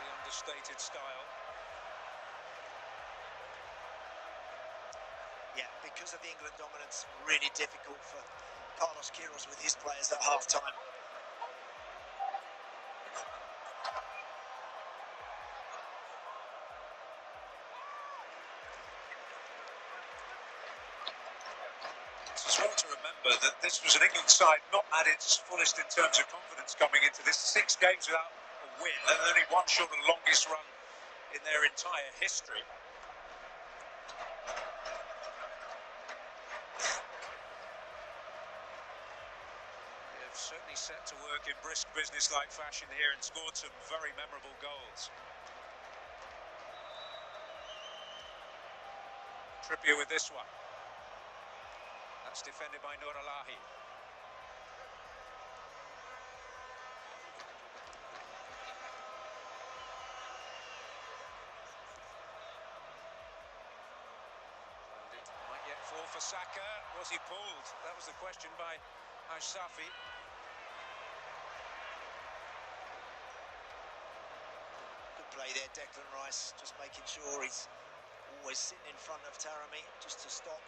The understated style. Yeah, because of the England dominance, really difficult for Carlos Queiroz with his players at half-time. It's well to remember that this was an England side not at its fullest in terms of confidence coming into this. 6 games without a win, and only one short of the longest run in their entire history. They've certainly set to work in brisk business-like fashion here and scored some very memorable goals. Trippier with this one. That's defended by Nur Alahi. Might yet fall for Saka. Was he pulled? That was the question by Ashsafi. Good play there, Declan Rice, just making sure he's always sitting in front of Taremi, just to stop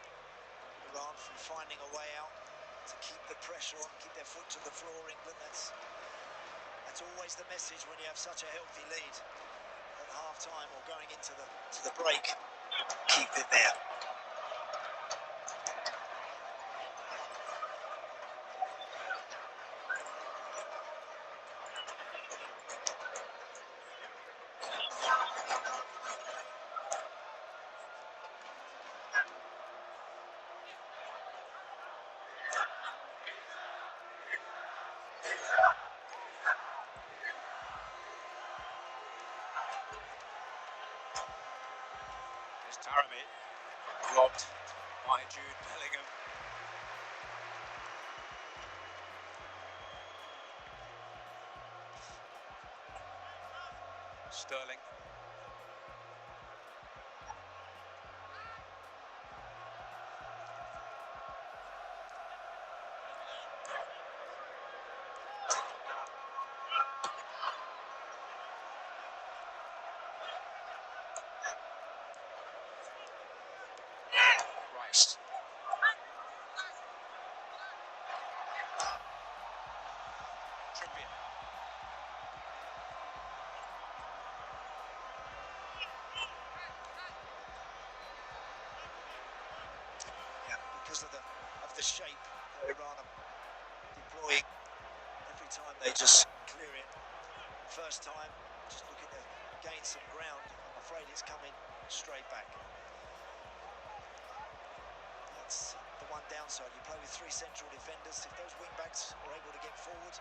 Iran from finding a way out, to keep the pressure on, keep their foot to the floor. England, that's always the message when you have such a healthy lead at half-time or going into the break. Keep it there. There's Taremi, robbed by Jude Bellingham. Sterling. Rice. Trippier. Yeah, because of the shape that Iran are deploying, every time they just clear it. First time, just looking to gain some ground. I'm afraid it's coming straight back. That's the one downside. You play with three central defenders. If those wing backs are able to get forward,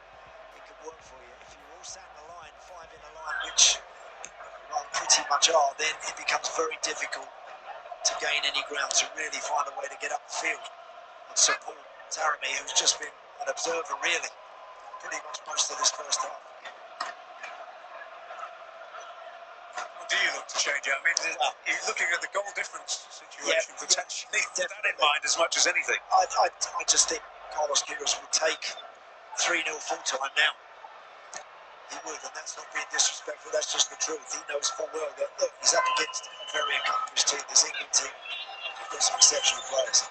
it could work for you. If you're all sat in a line, five in a line, which Iran pretty much are, then it becomes very difficult to gain any ground, to really find a way to get up the field and support Taremi, who's just been an observer really pretty much most of this first half. What do you look to change it? I mean, you're looking at the goal difference situation potentially with that in mind as much as anything. I just think Carlos Queiroz would take 3-0 full time now. He would, and that's not being disrespectful, that's just the truth. He knows full well that, look, he's up against a very accomplished team. This England team have got some exceptional players.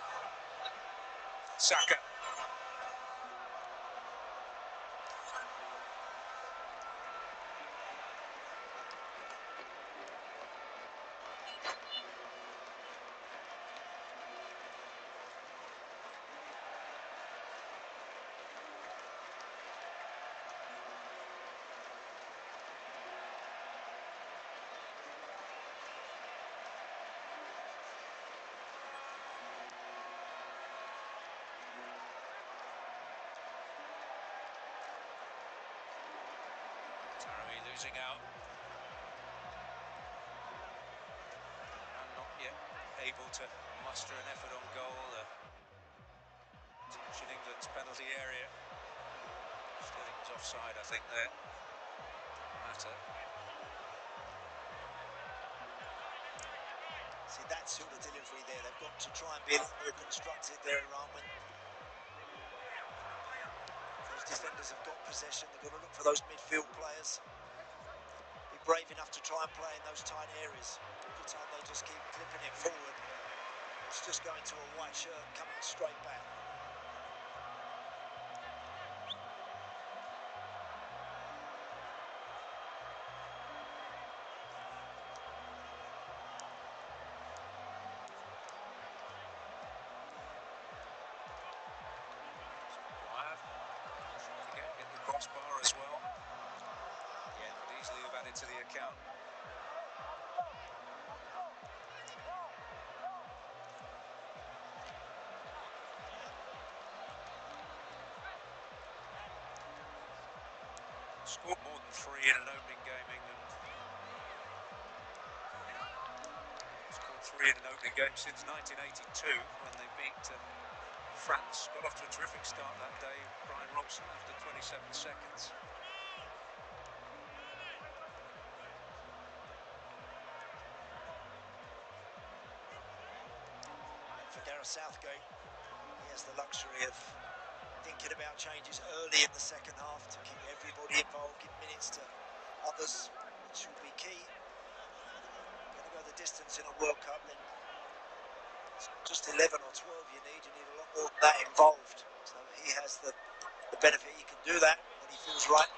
Saka. Taremi losing out. And not yet able to muster an effort on goal. Touching England's penalty area. Sterling was offside, I think, there. Matter. See, that sort of delivery there, they've got to try and be a little more constructive there, Iran. When those defenders have got possession, they've got to look for those midfield players. Be brave enough to try and play in those tight areas. Every time they just keep clipping it forward, it's just going to a white shirt and coming straight back. Get the crossbar as well. Yeah, Scored more than 3 in an opening game, England. Scored 3 in an opening game since 1982 when they beat France. Got off to a terrific start that day. Brian Robson after 27 seconds. For Gareth Southgate, he has the luxury of thinking about changes early in the second half to keep everybody involved, give minutes to others, which will be key. Going to go the distance in a World Cup, then it's not just 11 or 12 you need a lot more than that involved. So he has the benefit, he can do that when he feels right.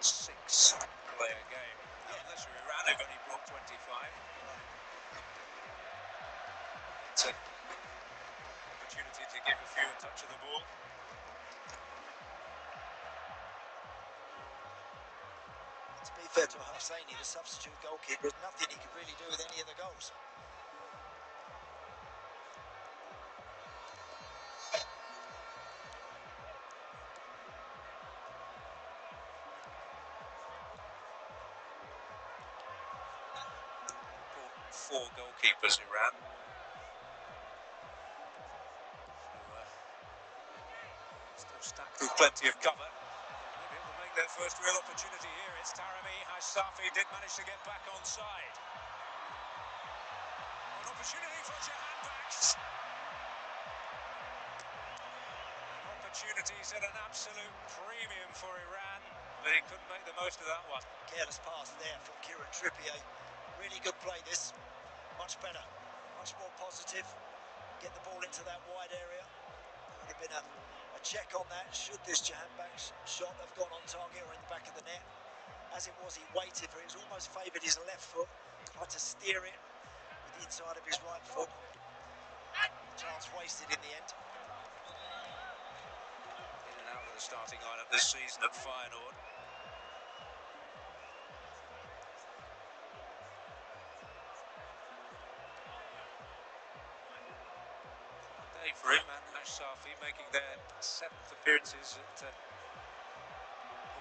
26 player game. Unless you're Iran, who've only brought 25. It's an opportunity to give a few a touch of the ball. To be fair to Hosseini, the substitute goalkeeper, there's nothing he could really do with any of the goals. Four goalkeepers, Iran. So, still stacked with plenty of cover. Maybe able to make their first real opportunity here. It's Taremi. Hajsafi did manage to get back onside. An opportunity for Jahanbakhsh. Opportunities at an absolute premium for Iran, but he couldn't make the most of that one. Careless pass there from Kieran Trippier. Really good play this. Much better, much more positive. Get the ball into that wide area. There would have been a check on that should this Jahanbakhsh shot have gone on target or in the back of the net. As it was, he waited for it. It almost favoured his left foot. Tried to steer it with the inside of his right foot. Chance wasted in the end. In and out of the starting lineup this season at Feyenoord. For him and Hajsafi making their 7th appearances at the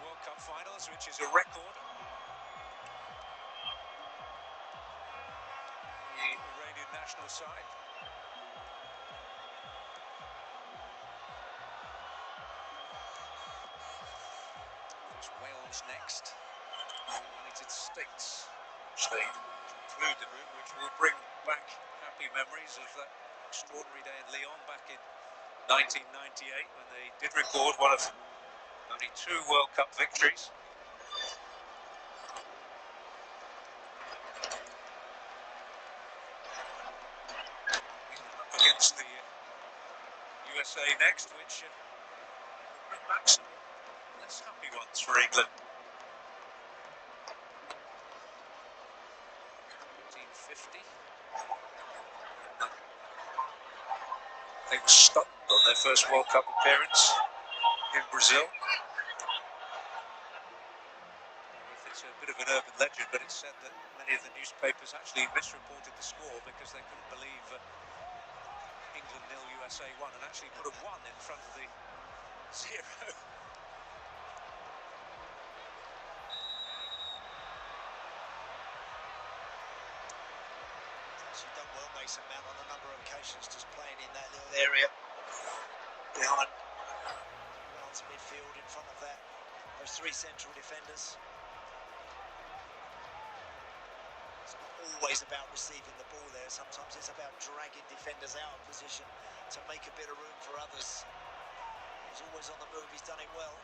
World Cup finals, which is a record. The Iranian national side. It's Wales next. United States, which they conclude the group, which will bring back happy memories of that extraordinary day in Lyon back in 1998 when they did record one of only 2 World Cup victories. Up against the USA next, which will bring back some less happy ones for England. 1950. They were stunned on their first World Cup appearance in Brazil. It's a bit of an urban legend, but it's said that many of the newspapers actually misreported the score because they couldn't believe England 0, USA 1, and actually put a 1 in front of the 0. Actually done well, Mason Mount, on a number of occasions, just playing in that little area behind Iran's midfield in front of those 3 central defenders. It's not always about receiving the ball there. Sometimes it's about dragging defenders out of position to make a bit of room for others. He's always on the move. He's done it well.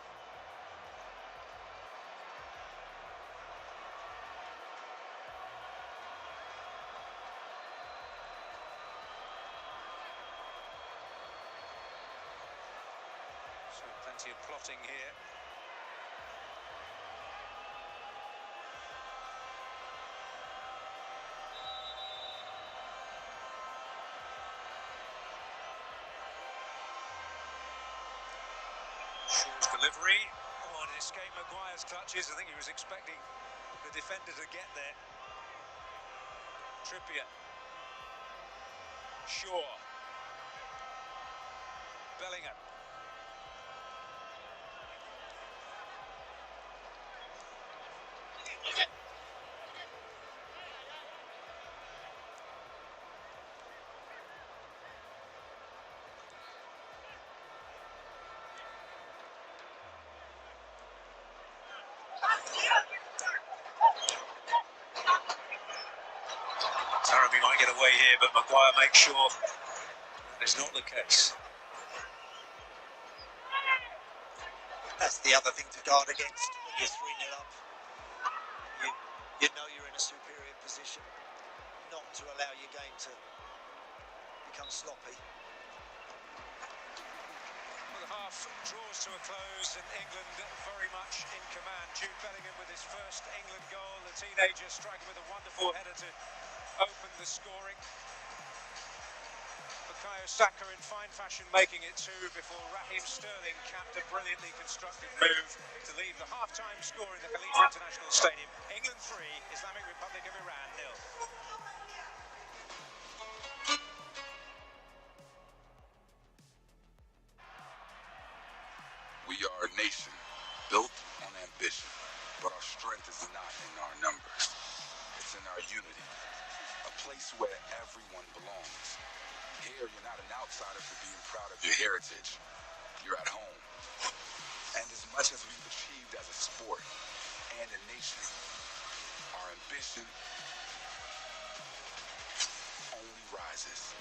So plenty of plotting here. Shaw's delivery. Oh, and it escaped Maguire's clutches. I think he was expecting the defender to get there. Trippier. Shaw. Bellingham. Taremi might get away here, but Maguire makes sure it's not the case. That's the other thing to guard against when you're 3-0 up. You know you're in a superior position, not to allow your game to become sloppy. Well, the half draws to a close and England very much in command. Jude Bellingham with his first England goal. The teenager striking with a wonderful header to open the scoring. Bukayo Saka in fine fashion making it 2 before Raheem Sterling capped a brilliantly constructed move to leave the half-time score in the Khalifa International Stadium. England 3, Islamic Republic of Iran 0. We are a nation built on ambition, but our strength is not in our numbers. It's in our unity, a place where everyone belongs. Here, you're not an outsider for being proud of your heritage. You're at home. And as much as we've achieved as a sport and a nation, our ambition only rises.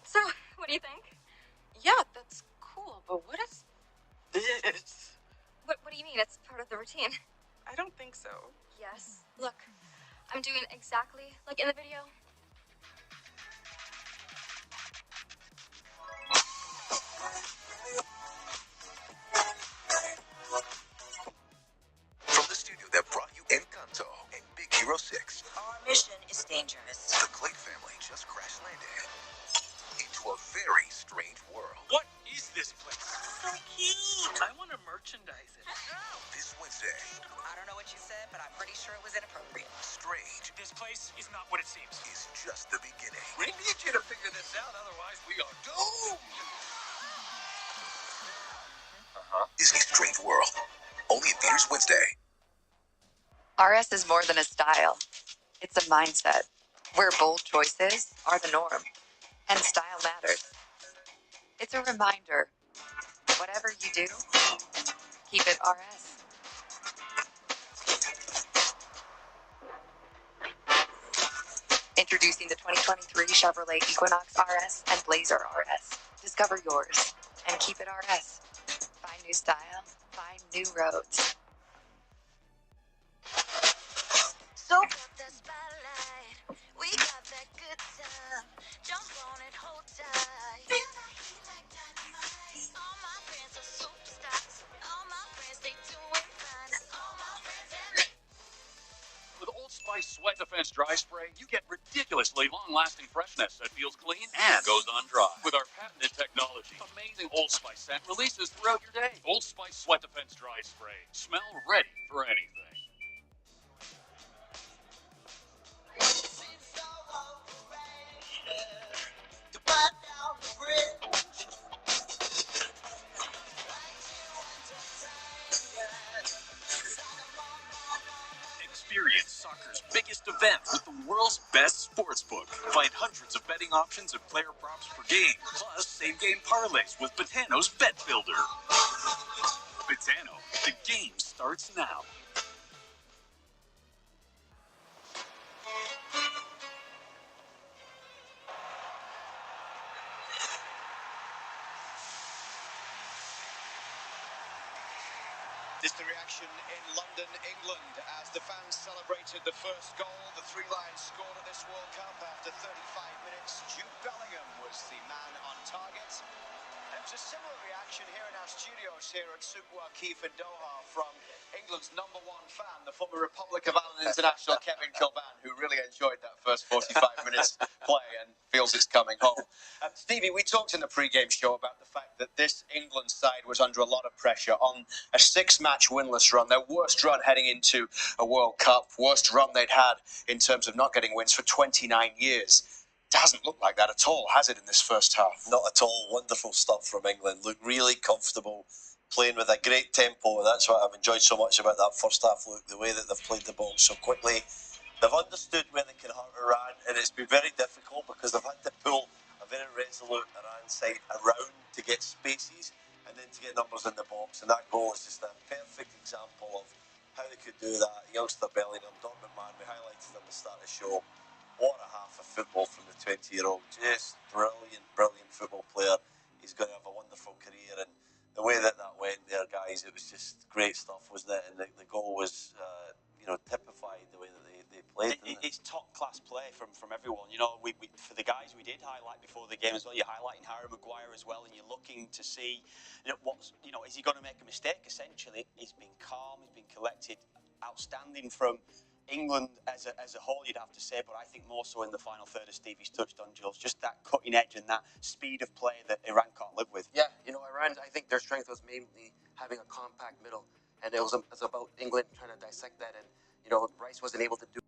So, what do you think? Yeah, that's cool, but what is this? What do you mean? It's part of the routine. I don't think so. Yes. Look, I'm doing exactly like in the video. From the studio that brought you Encanto and Big Hero 6. Our mission is dangerous. The Clay family just crash landed into a very strange world. What is this place? So cute. I want to merchandise it. This Wednesday, I don't know what you said, but I'm pretty sure it was inappropriate. Strange This place is not what it seems. is just the beginning. We need you to figure this out, otherwise we are doomed. Disney Strange World. Only in theaters Wednesday. RS is more than a style. It's a mindset where bold choices are the norm and style matters. It's a reminder, whatever you do, keep it RS. Introducing the 2023 Chevrolet Equinox RS and Blazer RS. Discover yours and keep it RS. Find new style, find new roads. Soak up the spotlight. We got that good time. Jump on it, hold tight. Feel the heat like dynamite. All my friends are superstars. All my friends, they doing fine. All my friends and me. With Old Spice Sweat Defense Dry Spray, you get ridiculously long-lasting freshness that feels clean and goes on dry. With our patented technology, amazing Old Spice scent releases throughout your day. Old Spice Sweat Defense Dry Spray. Smell ready for anything. Experience soccer's biggest event with the world's best sportsbook. Find hundreds of betting options and player props per game, plus same-game parlays with Betano's Bet Builder. Betano, the game starts now. This is the reaction in London, England, as the fans celebrated the first goal. The Three Lions scored at this World Cup after 35 minutes. Jude Bellingham was the man on target. There was a similar reaction here in our studios here at Souk Waqif in Doha from England's #1 fan, the former Republic of Ireland international Kevin Kilban, who really enjoyed that first 45 minutes play and feels it's coming home. Stevie, we talked in the pre-game show about the fact that this England side was under a lot of pressure on a 6-match winless run, their worst run heading into a World Cup, worst run they'd had in terms of not getting wins for 29 years. It hasn't looked like that at all, has it, in this first half? Not at all. Wonderful stuff from England. Look really comfortable, playing with a great tempo. That's what I've enjoyed so much about that first half. Look, the way that they've played the ball so quickly. They've understood where they can hurt Iran, and it's been very difficult because they've had to pull a very resolute Iran side around to get spaces and then to get numbers in the box. And that goal is just a perfect example of how they could do that. Youngster Bellingham, Dortmund man, we highlighted him at the start of the show. What a half of football from the 20-year-old. Just brilliant, brilliant football player. He's going to have a wonderful career. And the way that went there, guys, it was just great stuff, wasn't it? And the goal was, typified the way that they played. It's top-class play from everyone. You know, we for the guys we did highlight before the game as well, you're highlighting Harry Maguire as well, and you're looking to see, is he going to make a mistake, essentially? He's been calm, he's been collected, outstanding from England as a whole, you'd have to say, but I think more so in the final third, as Stevie's touched on, Jules, just that cutting edge and that speed of play that Iran can't live with. Yeah, Iran, I think their strength was mainly having a compact middle, and it was about England trying to dissect that, and Rice wasn't able to do.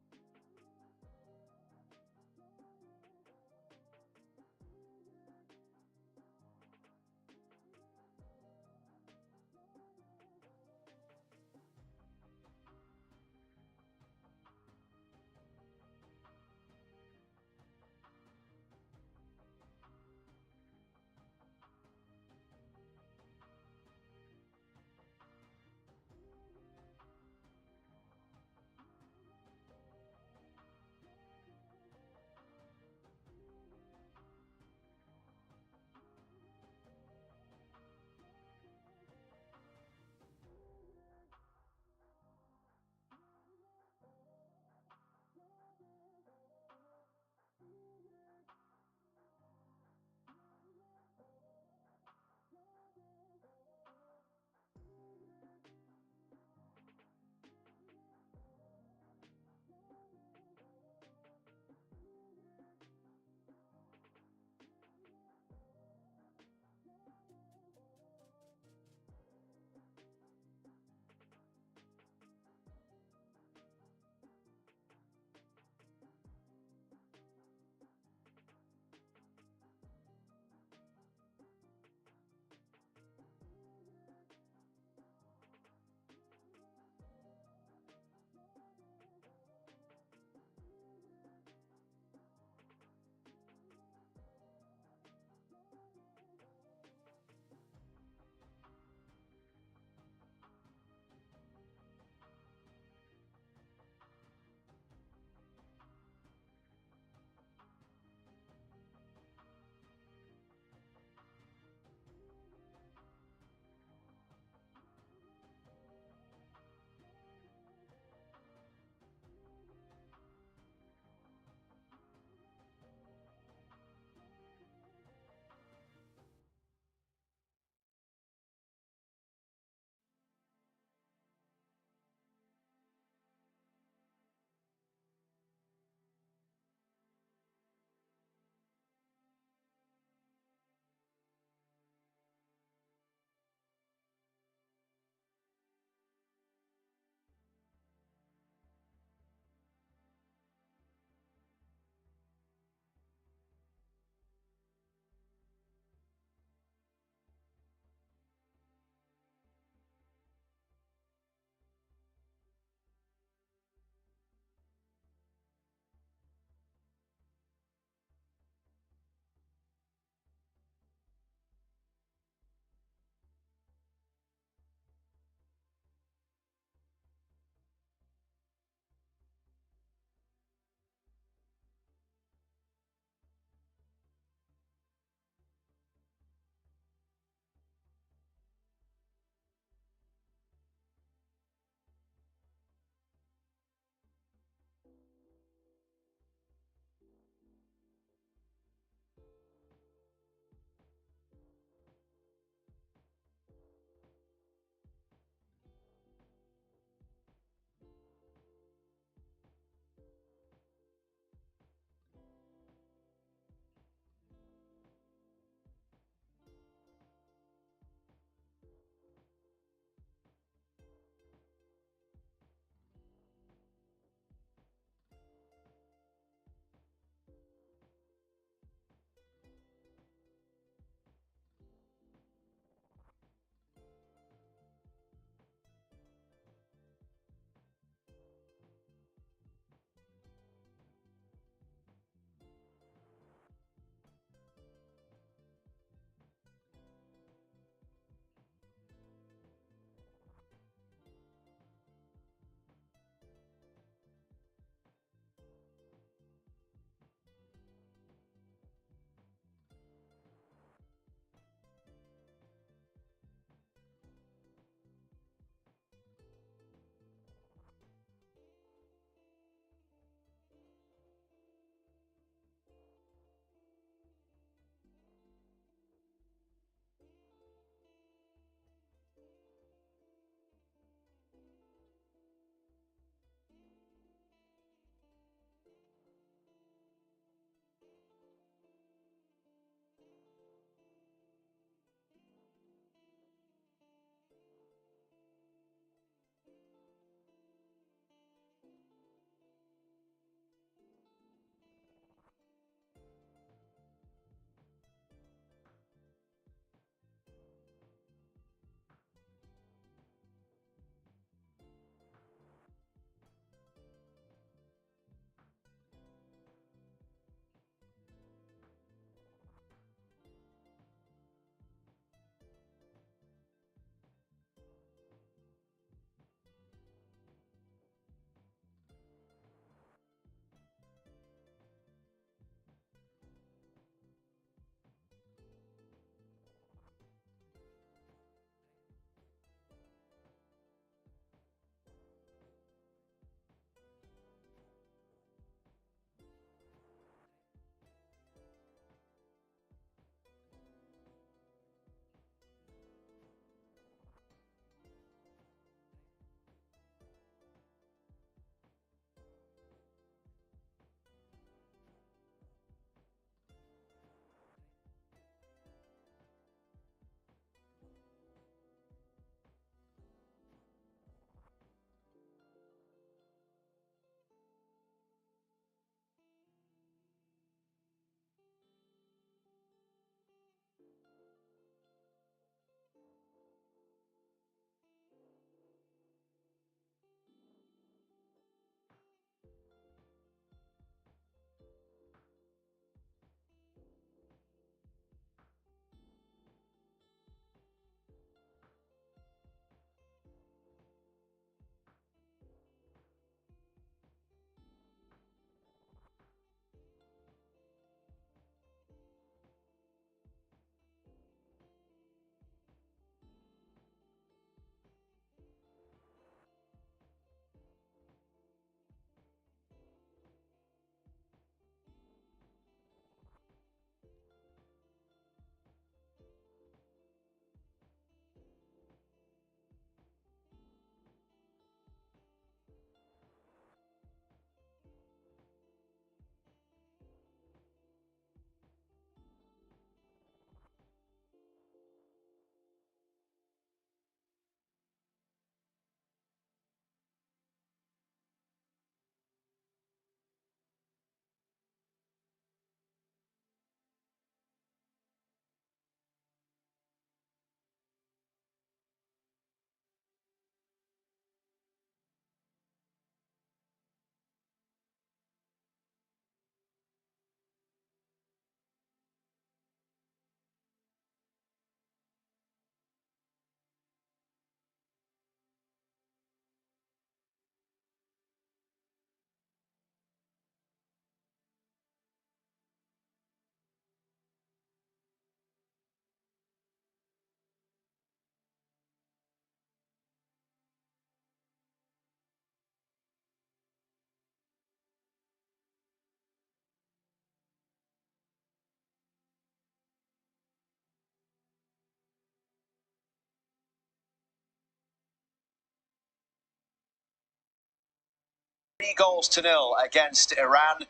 3-0 against Iran.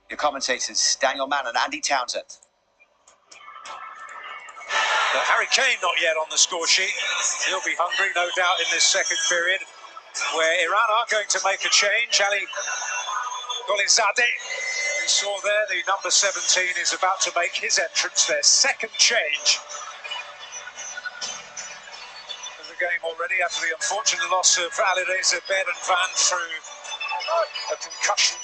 Your commentators, Daniel Mann and Andy Townsend. But Harry Kane not yet on the score sheet. He'll be hungry, no doubt, in this second period, where Iran are going to make a change. Ali Golizadeh, we saw there, the number 17, is about to make his entrance, their second change of the game already, after the unfortunate loss of Alireza Berenvan through a concussion.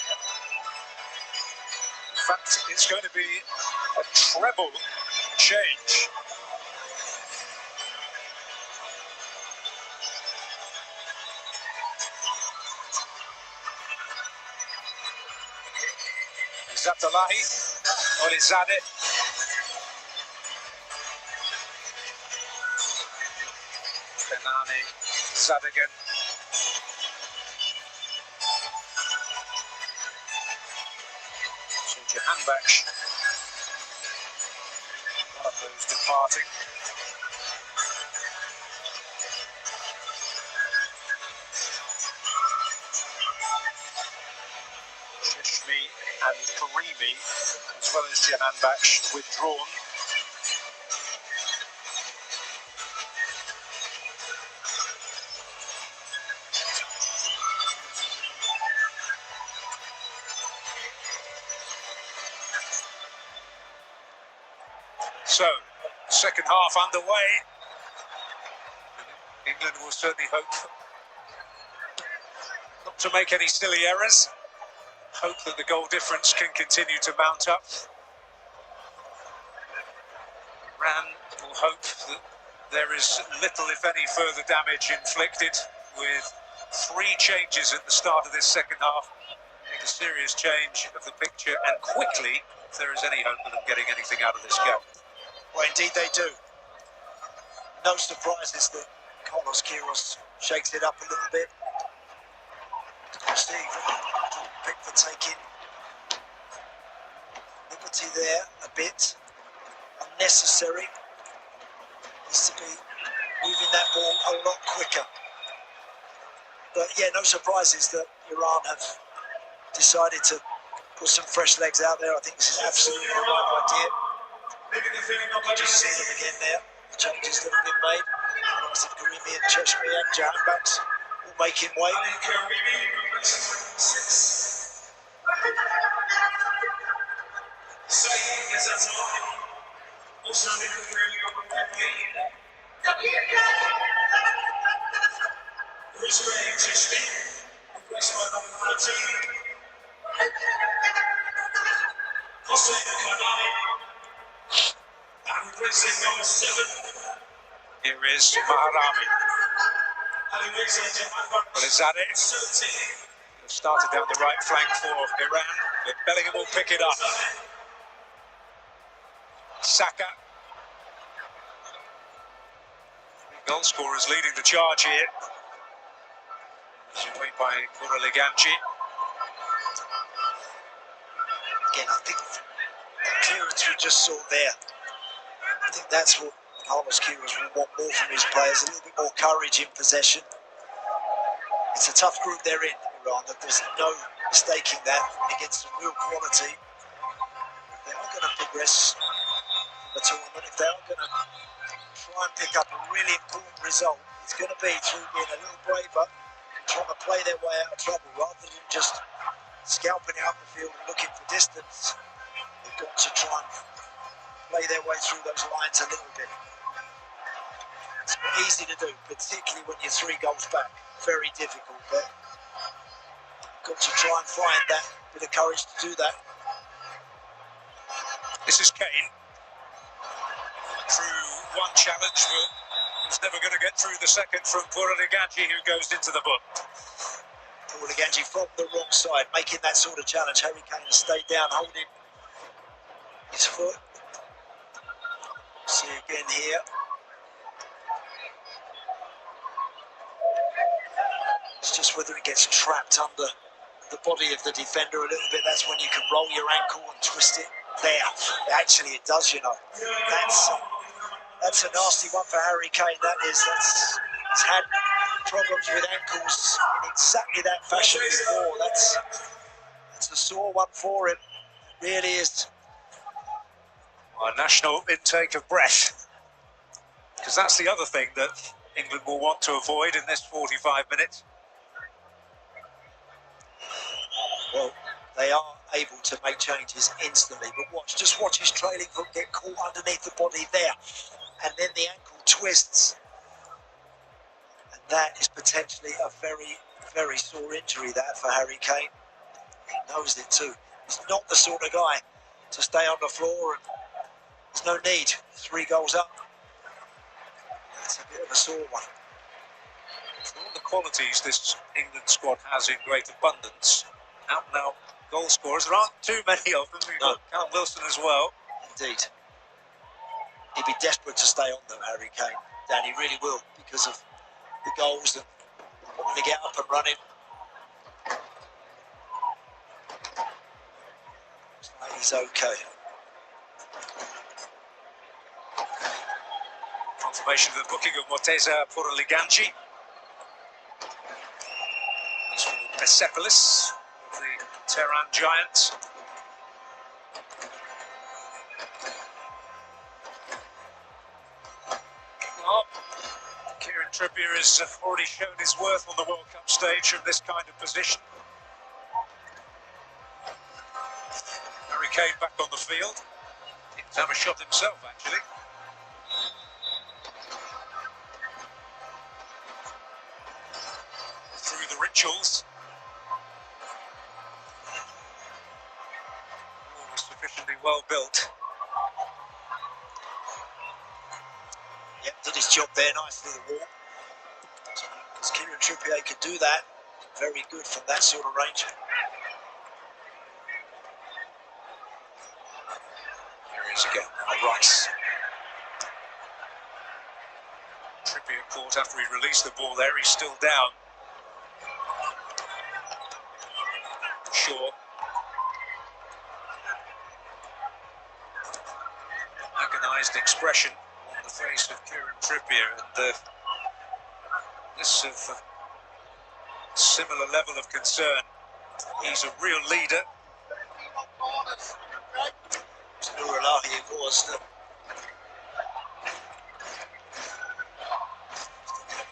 In fact, it's going to be a treble change. Zatalahi, Golizadeh. Benani, Zadigan. So Jahanbakhsh, one of those departing. Shishmi and Karimi, as well as Jahanbakhsh, withdrawn. So, second half underway. England will certainly hope not to make any silly errors. Hope that the goal difference can continue to mount up. Iran will hope that there is little, if any, further damage inflicted, with 3 changes at the start of this second half. Make a serious change of the picture, and quickly, if there is any hope of them getting anything out of this game. Well, indeed they do. No surprises that Carlos Queiroz shakes it up a little bit. Steve, Pickford taking liberty there a bit. Unnecessary. Needs to be moving that ball a lot quicker. But yeah, no surprises that Iran have decided to put some fresh legs out there. I think this is absolutely the right idea. You can just see them again there, the changes that have been made. And I said Karimi and Cheshmi and Jahanbakhsh all making way. Here is Maharami. Golizadeh started down the right flank for Iran, but Bellingham will pick it up. Saka, goal scorers leading the charge here. Away by Kuraliganji. Again, I think the clearance we just saw there, I think that's what Carlos Queiroz will want more from his players, a little bit more courage in possession. It's a tough group they're in, Iran. There's no mistaking that, against some real quality. If they are going to progress in the tournament, if they are going to try and pick up a really important result, it's going to be through being a little braver, trying to play their way out of trouble, rather than just scalping out the field and looking for distance. They've got to try and play their way through those lines a little bit. It's not easy to do, particularly when you're 3 goals back. Very difficult, but got to try and find that bit of courage to do that. This is Kane. Through one challenge, but he's never going to get through the second from Kuraliganji, who goes into the book. Kuraliganji from the wrong side, making that sort of challenge. Harry Kane has stayed down, holding his foot. See again here. It's just whether it gets trapped under the body of the defender a little bit. That's when you can roll your ankle and twist it there. Actually, it does, you know. That's a nasty one for Harry Kane. That is. He's had problems with ankles in exactly that fashion before. That's a sore one for him. It really is. A national intake of breath, because that's the other thing that England will want to avoid in this 45 minutes. Well, they are able to make changes instantly, but just watch his trailing hook get caught underneath the body there, and then the ankle twists, and that is potentially a very, very sore injury that for Harry Kane. He knows it too. He's not the sort of guy to stay on the floor, and there's no need. 3 goals up. That's a bit of a sore one. For all the qualities this England squad has in great abundance, out and out goal scorers, there aren't too many of them. We've got Callum Wilson as well. Indeed. He'd be desperate to stay on though, Harry Kane. Dan, he really will, because of the goals and wanting to get up and running. Looks like he's okay. Confirmation of the booking of Morteza Liganji. This from Persepolis, the Tehran Giants. Well, Kieran Trippier has already shown his worth on the World Cup stage from this kind of position. Harry Kane back on the field. Didn't have a shot himself, actually. Through the rituals. Always sufficiently well built. Yep, did his job there nicely, the wall. Because Kieran Trippier could do that. Very good from that sort of range. Here he is again, now Rice. Trippier caught after he released the ball there, he's still down. Shaw. Agonised expression on the face of Kieran Trippier, and this of a similar level of concern. He's a real leader. Nurulahi, it was.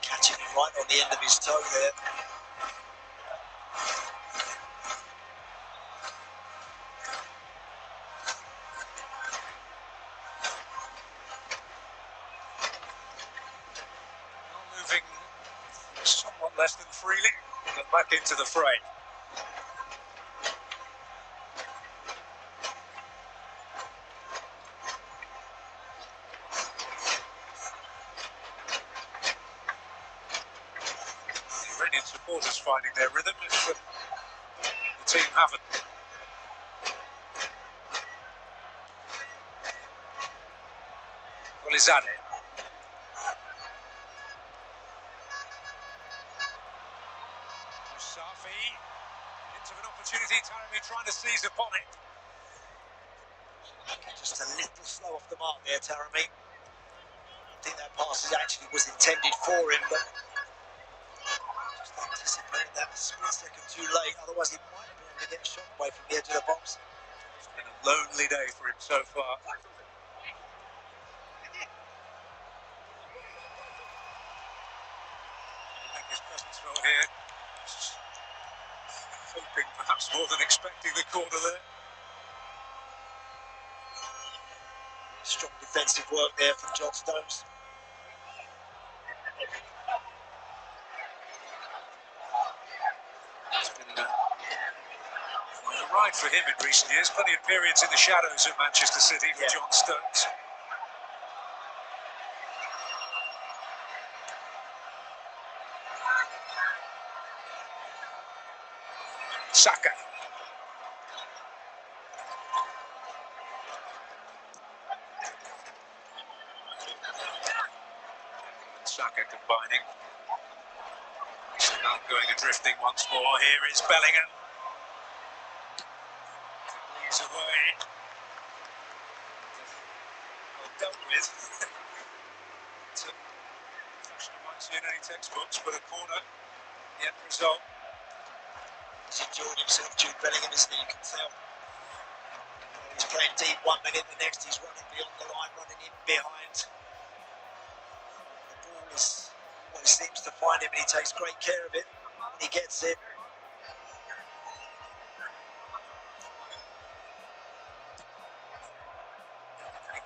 Catching him right on the end of his toe there. Moving somewhat less than freely, but back into the fray. The Iranian supporters finding their rhythm, if the team haven't. Golizade. Safi into an opportunity, Taremi trying to seize upon it. Just a little slow off the mark there, Taremi. I think that pass actually was intended for him, but just anticipated that a split second too late. Otherwise, he might have been able to get a shot away from the edge of the box. It's been a lonely day for him so far. Make his presence felt here. Hoping, perhaps more than expecting, the corner there. Strong defensive work there from John Stones. It's been a ride for him in recent years. Plenty of periods in the shadows at Manchester City for John Stones. Saka. Saka combining. Now going adrifting once more. Here is Bellingham. He's away. Well dealt with. Unfortunately, Don't see in any textbooks, but a corner, the end result. He's enjoying himself, Jude Bellingham, isn't he? You can tell. He's playing deep 1 minute, the next he's running beyond the line, running in behind. The ball always seems to find him, and he takes great care of it when he gets it.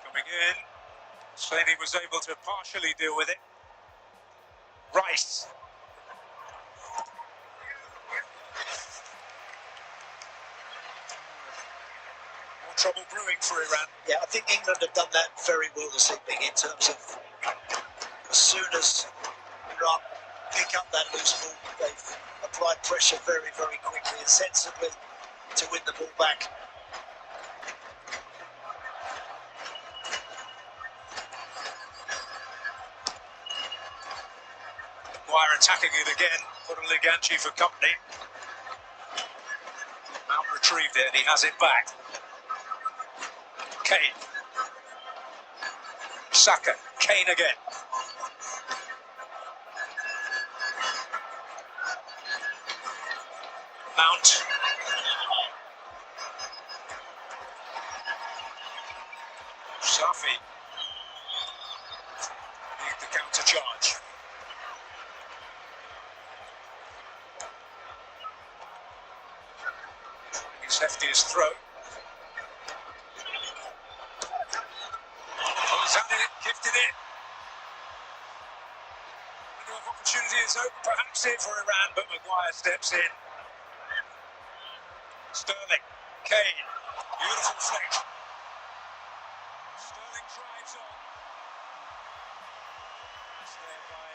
Coming in, Slaney was able to partially deal with it. Rice. More trouble brewing for Iran. Yeah, I think England have done that very well this evening in terms of as soon as Iran pick up that loose ball, they've applied pressure very, very quickly and sensibly to win the ball back. Maguire attacking it again, put a Liganchi for company. Mount retrieved it and he has it back. Kane. Saka. Kane again. Mount. Safi. Need the counter charge. He's hefty his throat. Gifted it. Window of opportunity is open, perhaps here for Iran, but Maguire steps in. Sterling, Kane, beautiful flick. Sterling drives on. It's there by.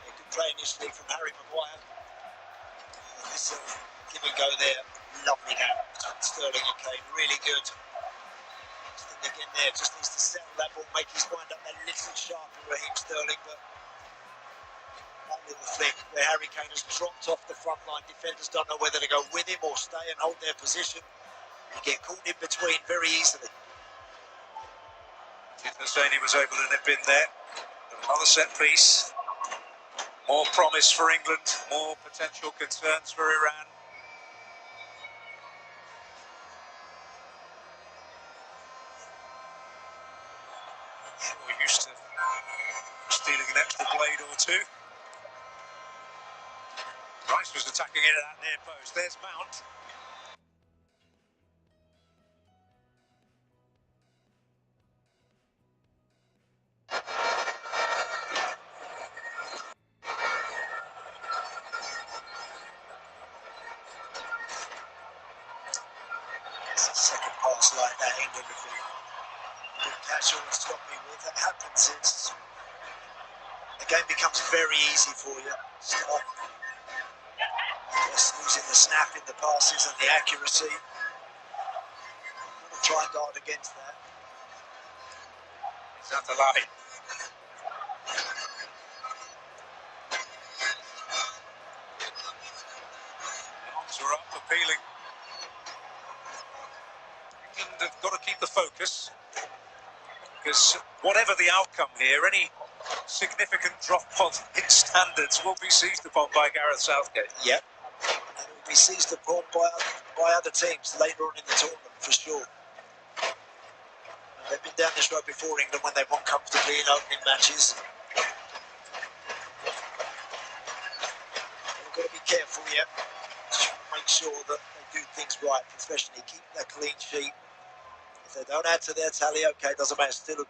A good play initially from Harry Maguire. And this give and go there, lovely game between Sterling and Kane, really good. Again there, just needs to settle that ball, make his wind up a little sharper, Raheem Sterling, but that little flick where Harry Kane has dropped off the front line, defenders don't know whether to go with him or stay and hold their position. You get caught in between very easily. Husseini was able to nip in there. Another set piece. More promise for England, more potential concerns for Iran. We're used to stealing an extra blade or two. Rice was attacking it at that near post. There's Mount. It's a second pass like that, England have been casual and sloppy with. That happens since the game becomes very easy for you. Start just losing the snap in the passes and the accuracy. Try and guard against that. Is that the line? Arms are up, appealing. England have got to keep the focus, because whatever the outcome here, any significant drop-off in standards will be seized upon by Gareth Southgate. Yep. And it will be seized upon by other teams later on in the tournament, for sure. They've been down this road before, England, when they've won comfortably in opening matches. They've got to be careful, yeah. Make sure that they do things right, professionally, keep their clean sheet. If they don't add to their tally, okay, it doesn't matter, still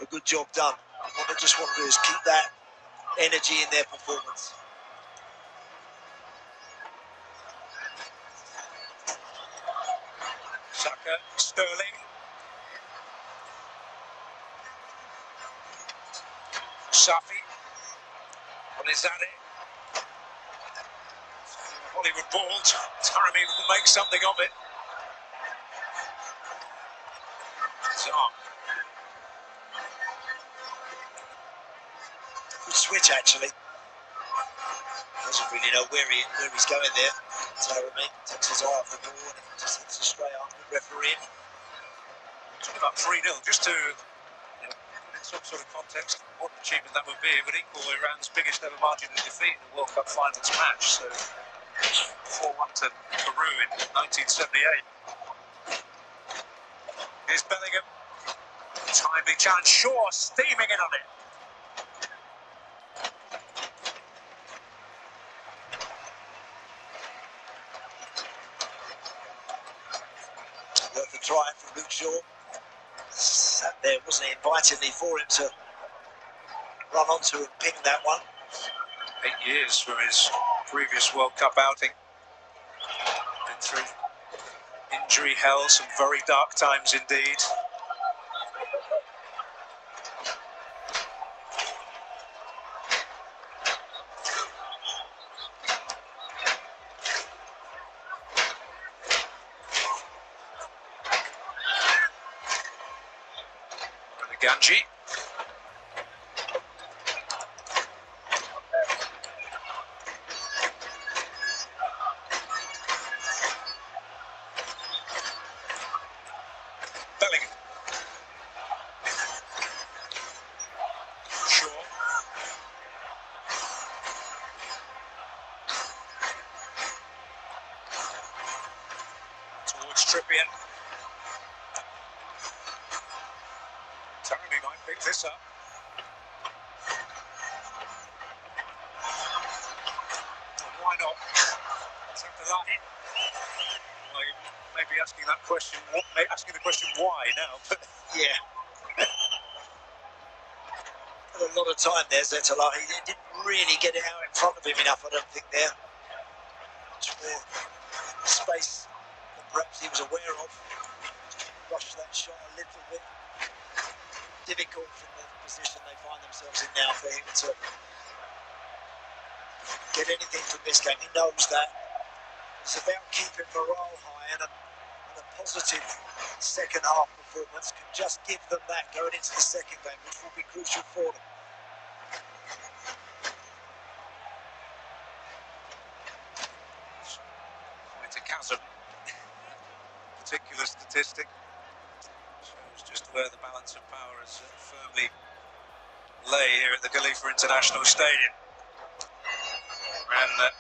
a good job done. What they just want to do is keep that energy in their performance. Saka, Sterling. Safi. What is that? Hollywood ball. Taremi will make something of it. Zahn. Good switch, actually. Doesn't really know where he's going there. Taremi takes his eye off the ball and just hits a straight arm. Good referee. It's about 3-0, just to in some sort of context, what an achievement that would be. It would equal Iran's biggest ever margin of defeat in a World Cup finals match. So 4-1 to Peru in 1978. Here's Bellingham. Timely challenge. Shaw steaming in on it. Worth a try from Luke Shaw. Sat there, wasn't it, invitingly for him to run onto and ping that one. 8 years from his previous World Cup outing. Been through injury hell, some very dark times indeed. Ganji. Bellingham. Shaw. Towards Trippier. Taremi might pick this up. Why not? Well, you may be asking that question, asking the question why now, but yeah. A lot of time there, Zetala. He didn't really get it out in front of him enough, I don't think, there. Much more space than perhaps he was aware of. Rushed that shot a little bit. Difficult from the position they find themselves in now for him to get anything from this game. He knows that. It's about keeping morale high, and a positive second half performance can just give them that going into the second game, which will be crucial for them. Quite a chasm. Particular statistic shows just where the balance of power is firmly lay here at the Goalkeeper International Stadium. And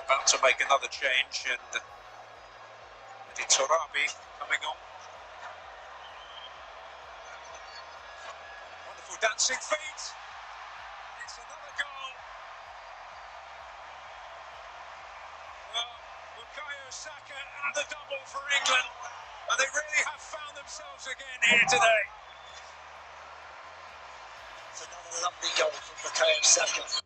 about to make another change, and Torabi coming on. Wonderful dancing feet. It's another goal. Well, Bukayo Saka and the double for England, and they really have found themselves again here today. It's another lovely goal from Bukayo Saka.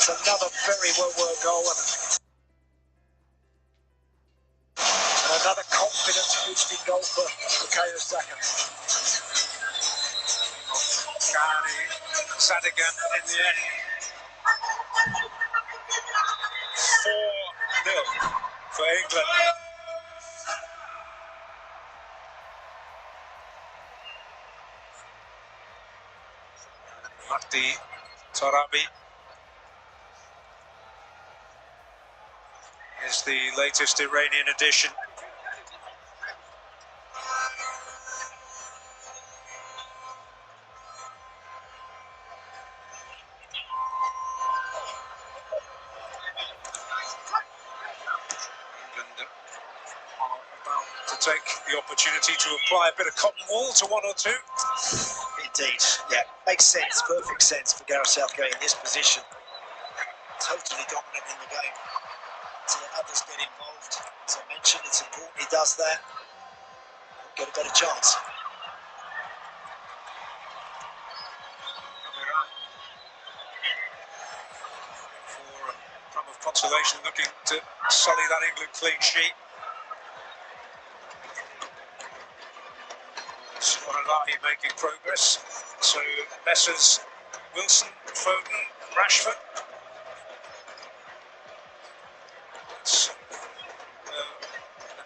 Another very well-worked goal and another confidence-boosting goal for Bukayo Saka. Sadigan in the end. 4-0 for England. Mahdi Torabi is the latest Iranian addition. England are about to take the opportunity to apply a bit of cotton wool to one or two. Indeed, yeah, makes sense, perfect sense for Gareth Southgate in this position. totally dominant in the game. To let others get involved. As I mentioned, it's important he does that. Get a better chance. For a crumb of consolation, looking to sully that England clean sheet. Swahilahi making progress. So Messrs Wilson, Foden, Rashford. It's an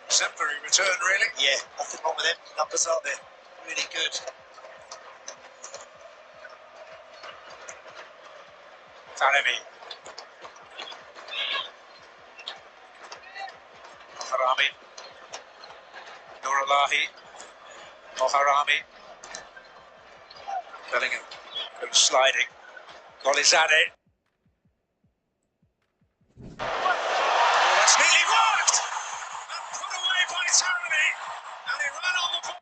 exemplary return, really. Yeah, nothing wrong with them. Numbers are there. Really good. Taremi. Moharami. Nurulahi. Moharami. Bellingham goes sliding. Golizade. Oh, that's nearly worked! And put away by Taremi. And he ran on the ball.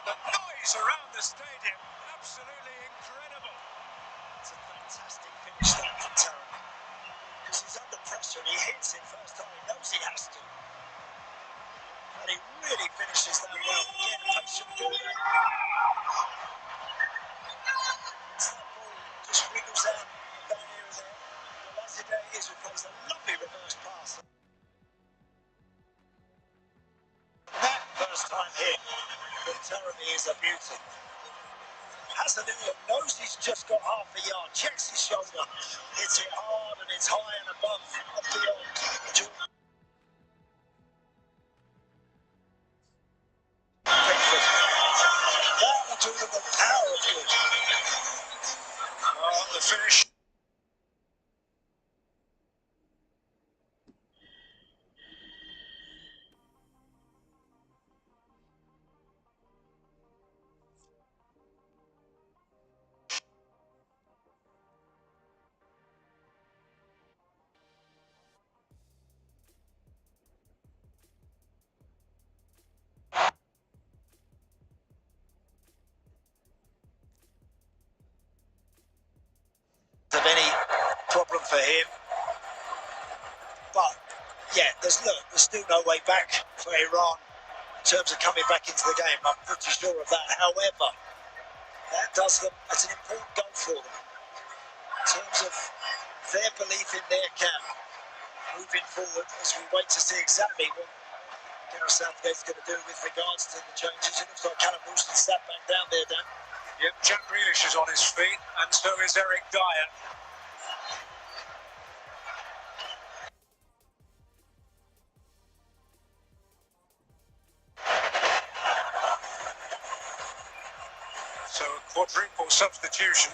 The noise around the stadium, absolutely incredible. It's a fantastic finish there from Taremi. Because he's under pressure and he hits it first time. He knows he has to. And he really finishes that well. Again, patient builder. That ball just wriggles out down here and there. Golazide is who plays a lovely reverse pass. That first time hit from Taremi is a beauty. Has a little look, knows he's just got half a yard, checks his shoulder, hits it hard and it's high and above and beyond. That will do them a power of good. Oh, the finish. Of any problem for him, but yeah, there's still no way back for Iran in terms of coming back into the game. I'm pretty sure of that. However, that does them. That's an important goal for them in terms of their belief in their camp moving forward. As we wait to see exactly what Gareth Southgate's going to do with regards to the changes. It looks like Callum Wilson sat back down there, Dan. Yep, Jack Grealish is on his feet, and so is Eric Dyer. So a quadruple substitution.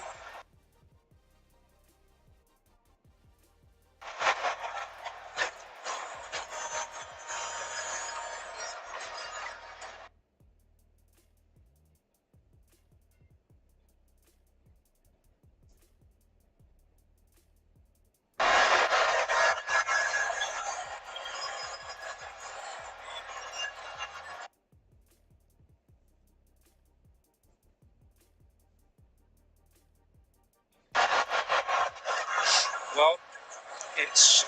Well, it's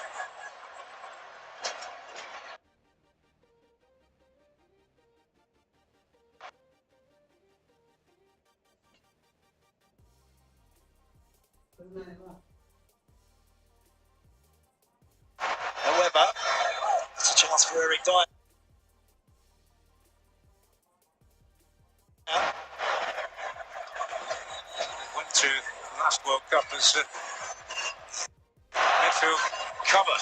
However, it's a chance for Eric Dyer. went to last World Cup as midfield cover,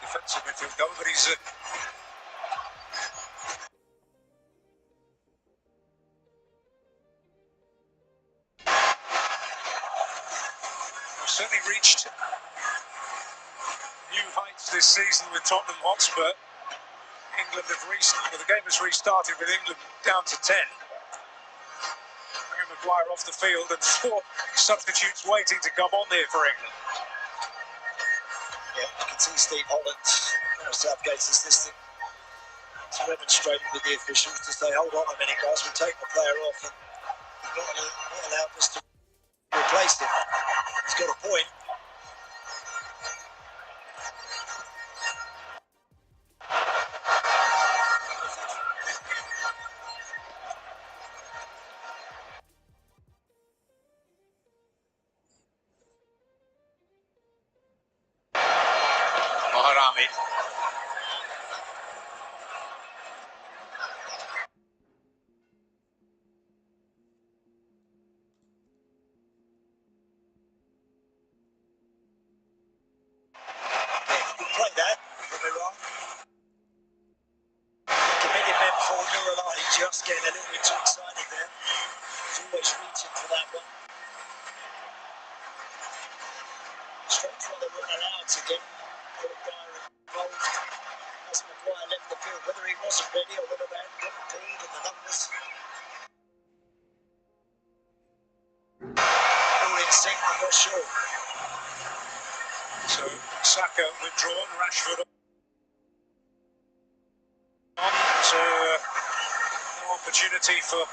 defensive midfield cover, but he's certainly reached new heights this season with Tottenham Hotspur. England have the game has restarted with England down to 10. Harry Maguire off the field and 4 substitutes waiting to come on there for England. Yeah, you can see Steve Holland, Southgate's assistant, to remonstrate with the officials to say, hold on a minute, guys, we'll take the player off and not allow us to replace him. He's got a point. Maharami. Play that from Iran. Committed men for Nurulani just getting a little bit too excited there. He's always reaching for that one. Strange why they weren't allowed to get Maguire involved as Maguire left the field. Whether he wasn't ready or whether they hadn't got the ball and the numbers. All in sync, I'm not sure. So Saka withdrawn, Rashford on. So no opportunity for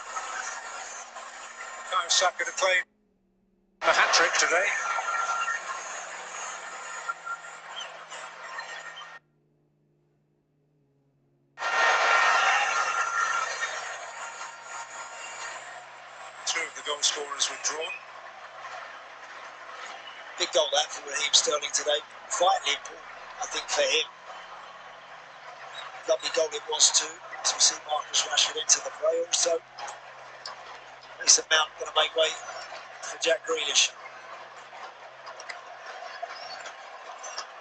Saka to claim a hat-trick today. Two of the goal scorers withdrawn. Big goal that for Raheem Sterling today. Vitally important, I think, for him. Lovely goal it was too. As we see Marcus Rashford enter the fray also. Mason Mount going to make way for Jack Grealish.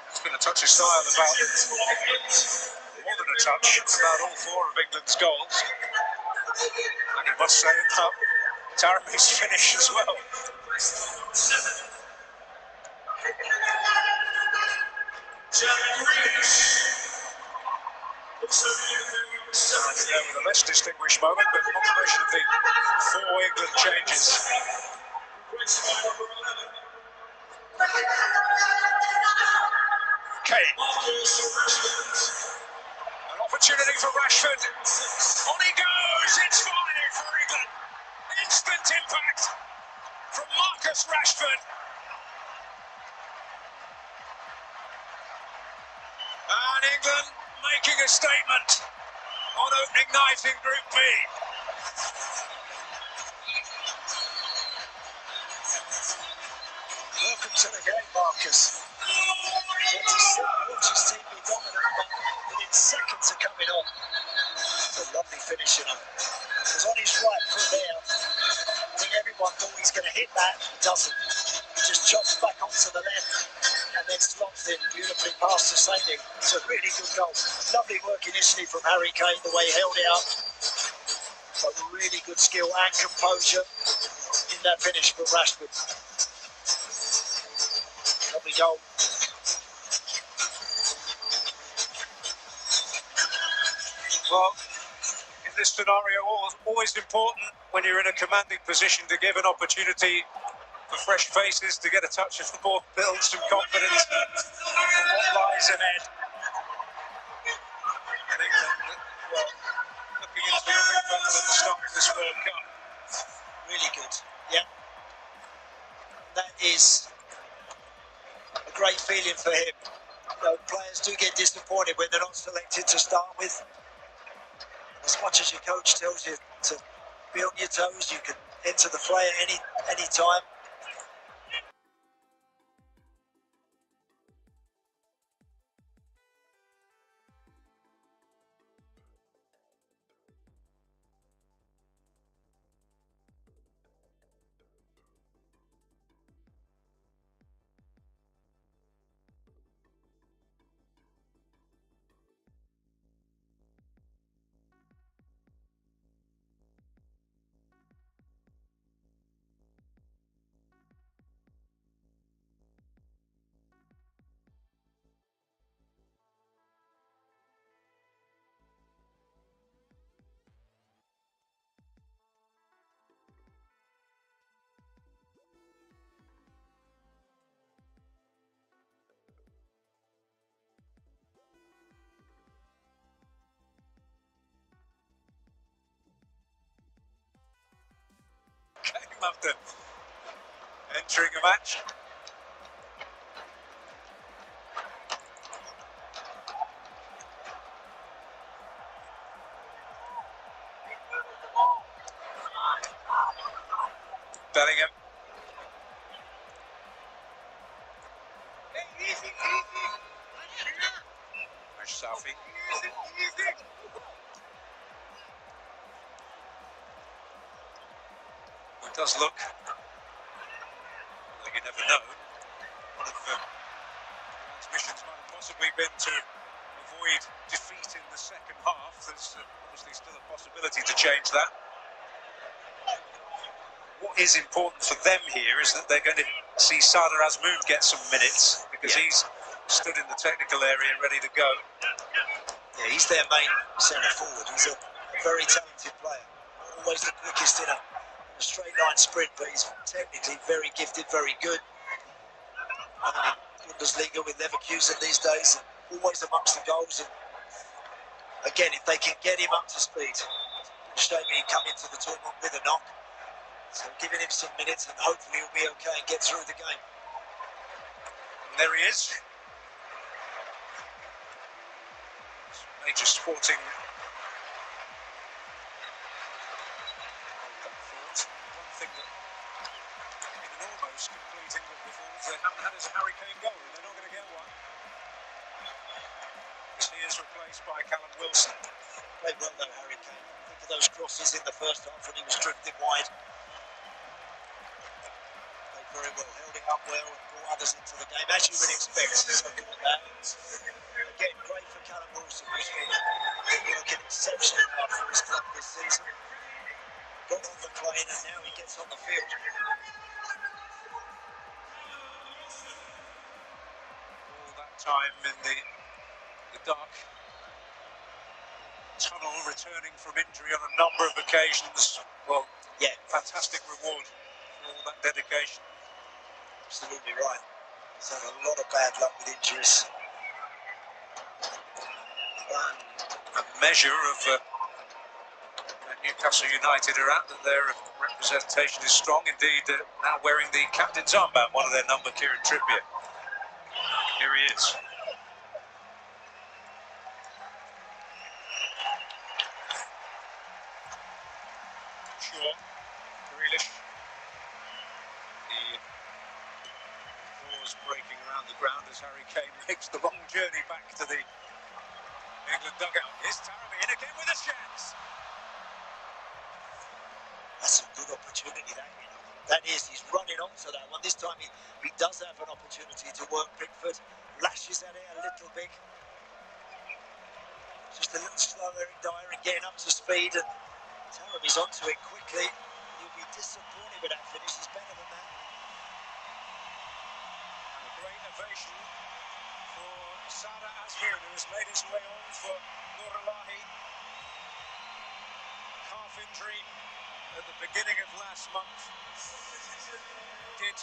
It's been a touch of style about, more than a touch, about all four of England's goals. And you must say about Taremi's finish as well. There was a less distinguished moment, but confirmation of the four England changes. Kane. An opportunity for Rashford. On he goes! It's 5 for England. Instant impact from Marcus Rashford. And England making a statement on opening night in Group B. Welcome to the game, Marcus. Watch his team be dominant, but within seconds of coming on. It's a lovely finish, you know. It was on his right foot there. I think everyone thought he's going to hit that. He doesn't. He just chops back onto the left and then slots it beautifully past Husseini. It's a really good goal. Lovely work initially from Harry Kane, the way he held it up. But really good skill and composure in that finish from Rashford. Lovely goal. Well, in this scenario, always important when you're in a commanding position to give an opportunity for fresh faces to get a touch of the ball, build some confidence for what lies ahead. And England, well, looking into the big battle at the start of this World Cup. Really good, yeah. That is a great feeling for him. You know, players do get disappointed when they're not selected to start with. As much as your coach tells you to be on your toes, you can enter the fray at any time. time after entering a match. Bellingham. Safi. It does look, like you never know, one of Iran's missions might have possibly been to avoid defeat in the second half. There's obviously still a possibility to change that. What is important for them here is that they're going to see Sada Azmoun get some minutes, because he's stood in the technical area ready to go. Yeah, he's their main centre forward. He's a very talented player. Not always the quickest in a straight line sprint, but he's technically very gifted, very good. And in Bundesliga with Leverkusen these days, always amongst the goals. And again, if they can get him up to speed, shame he come into the tournament with a knock. So giving him some minutes, and hopefully he'll be okay and get through the game. And there he is. Major sporting. One thing that in an almost complete England performance they haven't had is a Harry Kane goal, and they're not going to get one. As he is replaced by Callum Wilson. Played well though, Harry Kane. Think of those crosses in the first half when he was drifting wide. Played very well, held it up well and brought others into the game, as you would expect. Something like that. Again, great for Callum Wilson, who's been working exceptionally hard for his club this season. Got on the plane and now he gets on the field. All that time in the dark tunnel, returning from injury on a number of occasions. Well, yeah, fantastic reward for all that dedication. Absolutely right. He's had a lot of bad luck with injuries. A measure of Newcastle United are at, that their representation is strong indeed. Now wearing the captain's armband, one of their number, Kieran Trippier. Here he is. Shaw, Grealish. The floors breaking around the ground as Harry Kane makes the long journey back to the England dugout. Here's Taremi in again with a chance. That's a good opportunity, that, you know. That is, he's running onto that one. This time he does have an opportunity to work Pickford. Lashes at it a little bit. Just a little slower in Dyer and getting up to speed. And Taremi's onto it quickly. He'll be disappointed with that finish. He's better than that. And a great ovation for Sada Azmoun, who has made his way on for Nourallahi. Calf injury at the beginning of last month did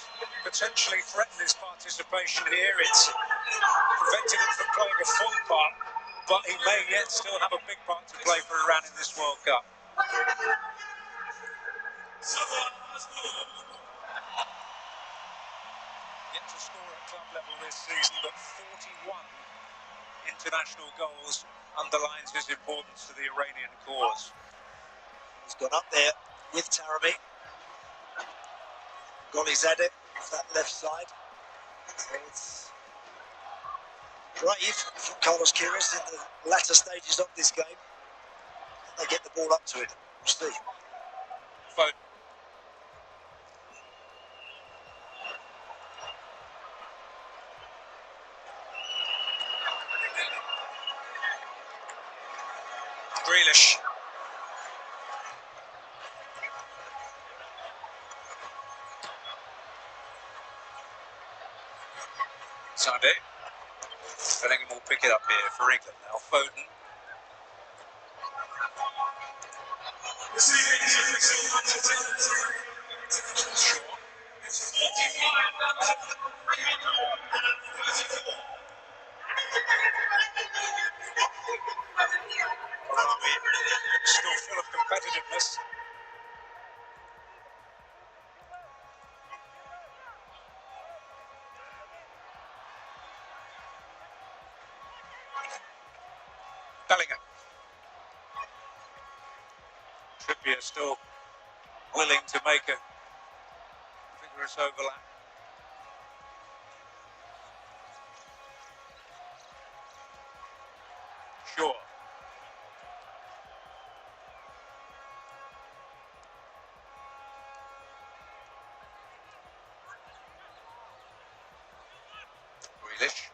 potentially threaten his participation here. It's prevented him from playing a full part, but he may yet still have a big part to play for Iran in this World Cup. Yet to score at club level this season, but 41 international goals underlines his importance to the Iranian cause. He's gone up there with Taremi. Golly's at it off that left side. So it's brave from Carlos Queiroz in the latter stages of this game. They get the ball up to it. We'll see. Foden. Grealish. Sunday. Bellingham will pick it up here for England now. Foden. Still full of competitiveness. Bellingham. Trippier still willing to make a vigorous overlap. Sure. Grealish.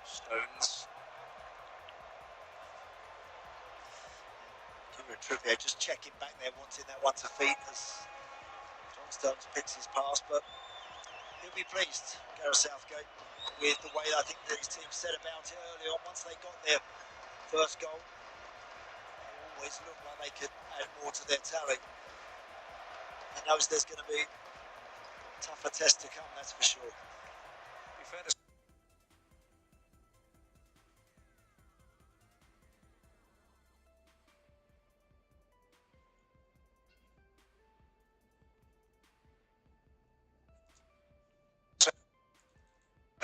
Stones. Kieran Trippier just checking back there, wanting that one to feet as John Stones picks his pass, but he'll be pleased, Gareth Southgate, with the way I think that his team set about it early on. Once they got their first goal, it always looked like they could add more to their tally. He knows there's going to be a tougher test to come, that's for sure. Be fair to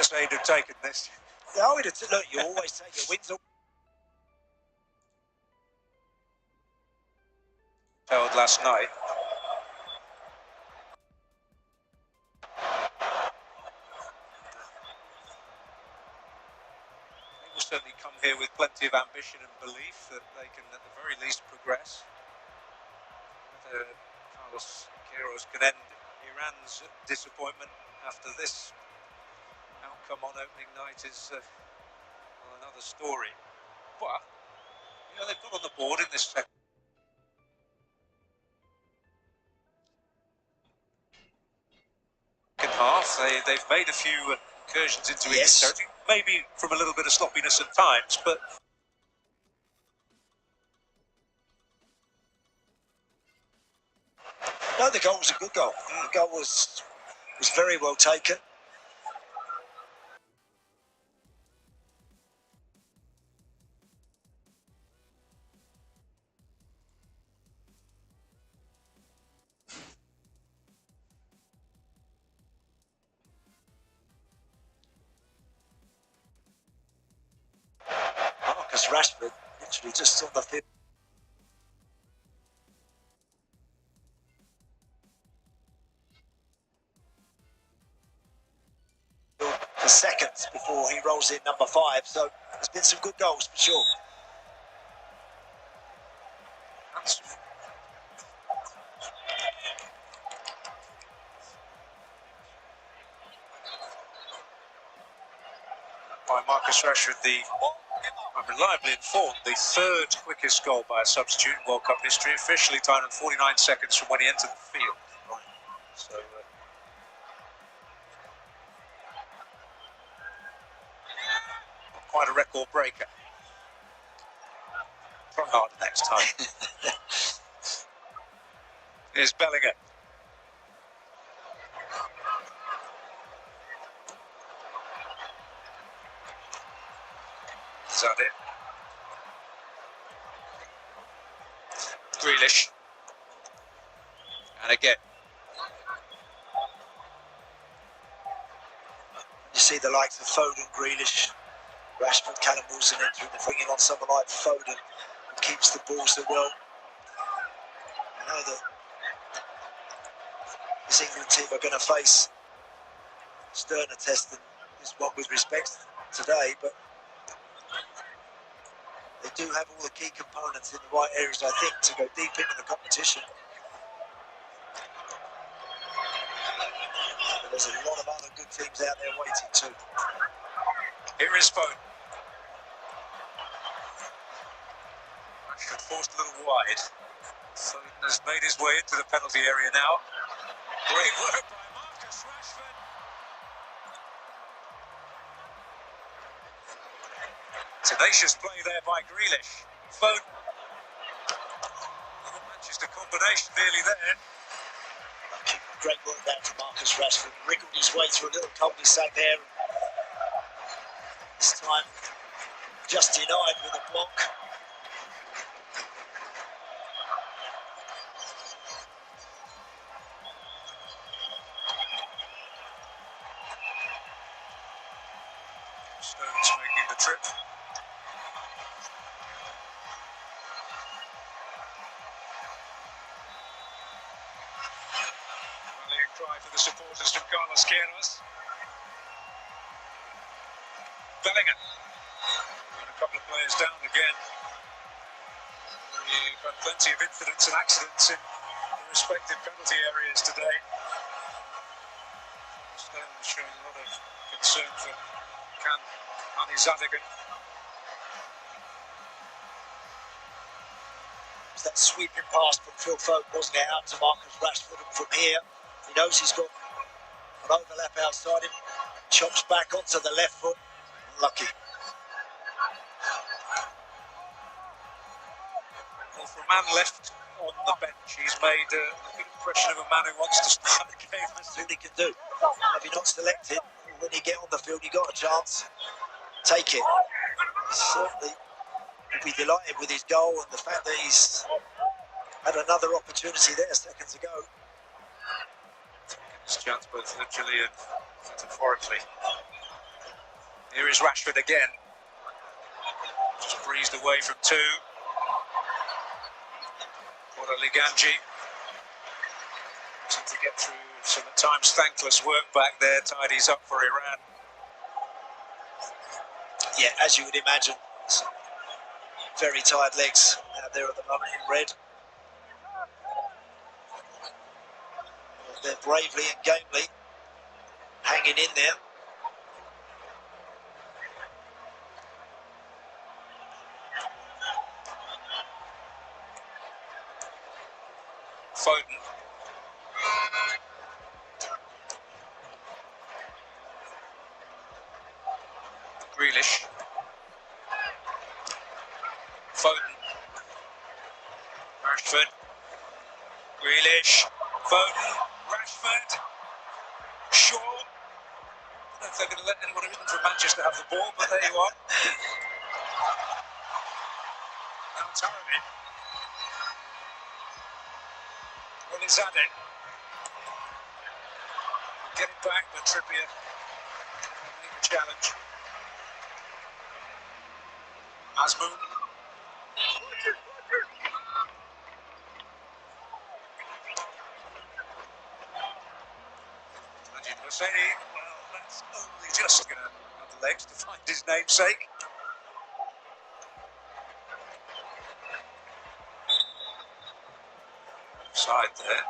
say he'd have taken this. Yeah, I would have look, you always take your wins. Held last night. They will certainly come here with plenty of ambition and belief that they can at the very least progress. Whether Carlos Queiroz can end Iran's disappointment after this outcome on opening night is another story. But, you know, they've got on the board in this second half. They've made a few incursions into English territory, maybe from a little bit of sloppiness at times, but no, the goal was a good goal. The goal was very well taken. Marcus Rashford literally just on the field. For seconds before he rolls in number 5, so there's been some good goals for sure. By Marcus Rashford, I'm reliably informed, the third quickest goal by a substitute in World Cup history, officially timed at 49 seconds from when he entered the field. So, quite a record breaker. Try harder next time. Here's Bellingham. Is that it? Grealish. And again. You see the likes of Foden, Grealish, Rashford, Callum Wilson entering the bringing on someone like Foden who keeps the ball so well. I know that this England team are going to face sterner test than this one with respect today, but they do have all the key components in the right areas, I think, to go deep into the competition. But there's a lot of other good teams out there waiting too. Here is Foden. Rashford forced a little wide. Foden has made his way into the penalty area now. Great work by Marcus Rashford. Tenacious play there by Grealish. Foden. Little Manchester combination nearly there. Great work there from Marcus Rashford. Wriggled his way through a little cul-de-sac there. This time, just denied with a block. trip. Rallying cry for the supporters from Carlos Queiroz. Bellingham. And a couple of players down again. We've had plenty of incidents and accidents in the respective penalty areas today. Stone showing a lot of concern for Can Zadigan. That sweeping pass from Phil Foden, wasn't it, out to Marcus Rashford, and from here he knows he's got an overlap outside him, chops back onto the left foot. Unlucky. Well, for a man left on the bench, he's made a good impression of a man who wants to start the game. That's all he can do. If you're not selected, when you get on the field, you got a chance. Take it. Certainly will be delighted with his goal and the fact that he's had another opportunity there seconds ago. His chance both literally and metaphorically. Here is Rashford again. Just breezed away from two. Liganji to get through some at times thankless work back there, tidies up for Iran. Yeah, as you would imagine, some very tired legs out there at the moment in red. They're bravely and gamely hanging in there. Foden. Grealish. Foden. Rashford. Grealish. Foden. Rashford. Shaw. I don't know if they're going to let anyone who isn't from Manchester have the ball, but there you are. Now Taremi. Well, he's at it. Get it back, but Trippier make a challenge. Azmoun. Najib Hosseini. Well, that's only just going to have the legs to find his namesake. Side there.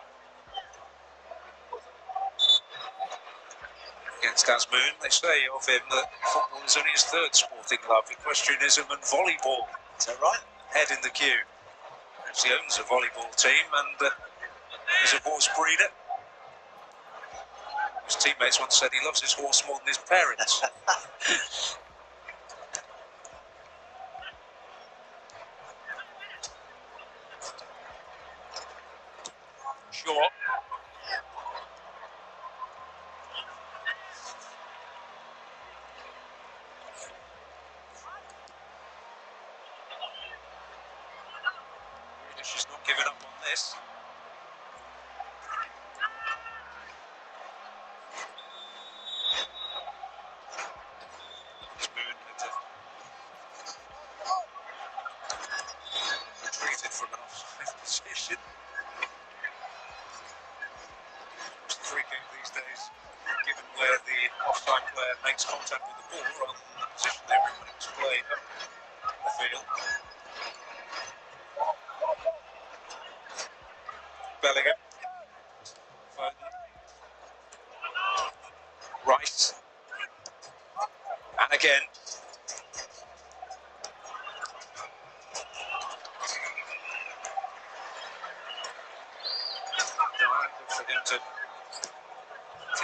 Against Azmoun, they say of him that football is only his third sporting love, equestrianism and volleyball. Is that right? Head in the queue. Actually owns a volleyball team and is a horse breeder. His teammates once said he loves his horse more than his parents. Shaw. She's not giving up on this. Moon had retreated from an offside position. It's the free kick these days, given where the offside player makes contact with the ball rather than the position they were when it was played up the field. Bellingham. Foden. Rice. And again. For him to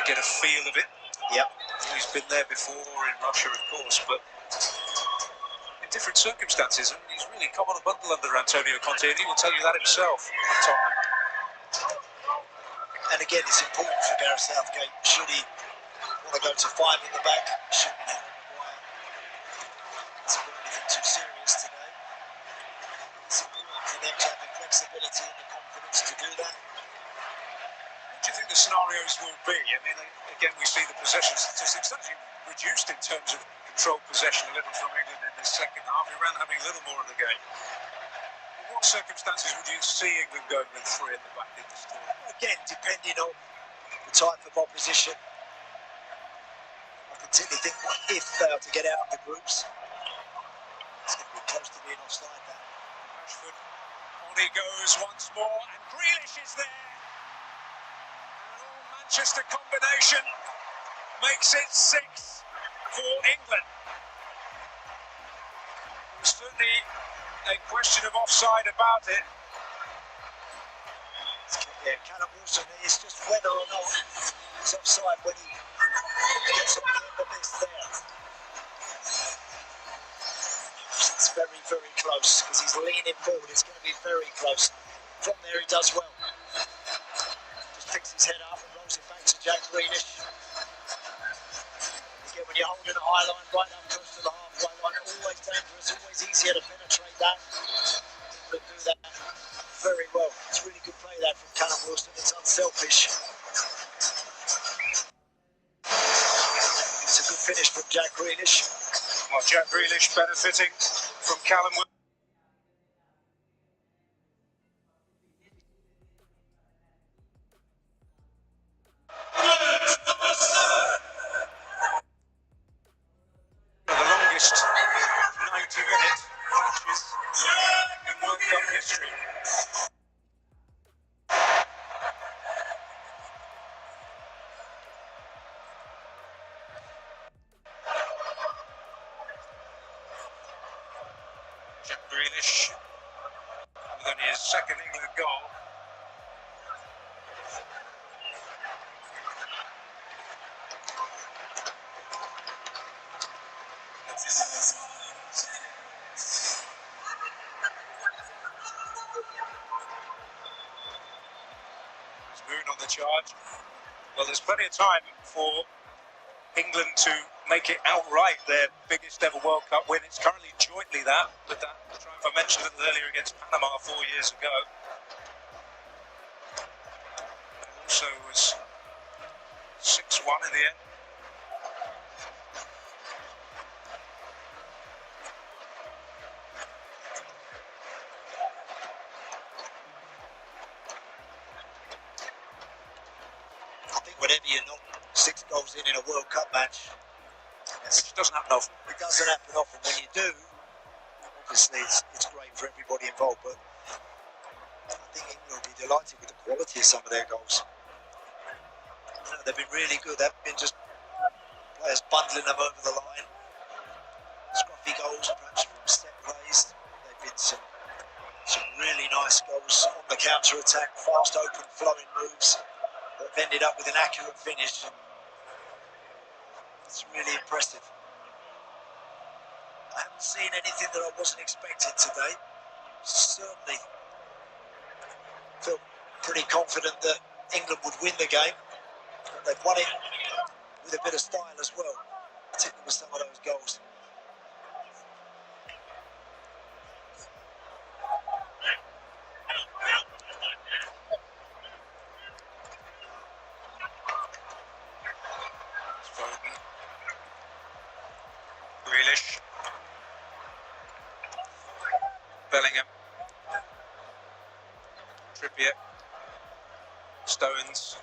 get a feel of it. Yep. He's been there before in Russia, of course, but in different circumstances. And he's really come on a bundle under Antonio Conte, and he will tell you that himself. And again, it's important for Gareth Southgate. Should he want to go to five in the back, shouldn't Harry Maguire hasn't got anything too serious today. It's important for them to have the flexibility and the confidence to do that. What do you think the scenarios will be? I mean, again, we see the possession statistics actually reduced in terms of controlled possession a little from England in the second half. Iran having a little more of the game. In what circumstances would you see England going with three at the back in this tournament? Again, depending on the type of opposition. I particularly think if they are to get out of the groups, it's going to be close to being offside that. Rashford, on he goes once more, and Grealish is there. An all-Manchester combination makes it 6 for England. There's certainly a question of offside about it. Yeah, Callum Wilson, it's just whether or not he's offside when he gets on the end of this there. It's very, very close because he's leaning forward. It's going to be very close. From there, he does well. Just picks his head up and rolls it back to Jack Grealish. Again, when you're holding a high line right up close to the halfway line, always dangerous, always easier to penetrate that. But do that very well. It's really good play that from Callum Wilson. It's unselfish. It's a good finish from Jack Grealish. Well, Jack Grealish benefiting from Callum Wilson. The longest 90-minute matches in World Cup history. Jack Grealish with only his second England goal. Moon on the charge. Well, there's plenty of time for England to make it outright their biggest ever World Cup win. It's currently jointly that, with that triumph I mentioned a little earlier against Panama 4 years ago. It also was 6-1 in the end. I think whenever you knock 6 goals in a World Cup match, which doesn't happen often. It doesn't happen often. When you do, obviously it's great for everybody involved, but I think England will be delighted with the quality of some of their goals. You know, they've been really good. They've been just players bundling them over the line. Scruffy goals, perhaps from set plays. They've been some really nice goals on the counter-attack, fast, open, flowing moves that have ended up with an accurate finish. And it's really impressive. I haven't seen anything that I wasn't expecting today. Certainly feel pretty confident that England would win the game. But they've won it with a bit of style as well, particularly with some of those goals. Grealish, Bellingham, Trippier, Stones,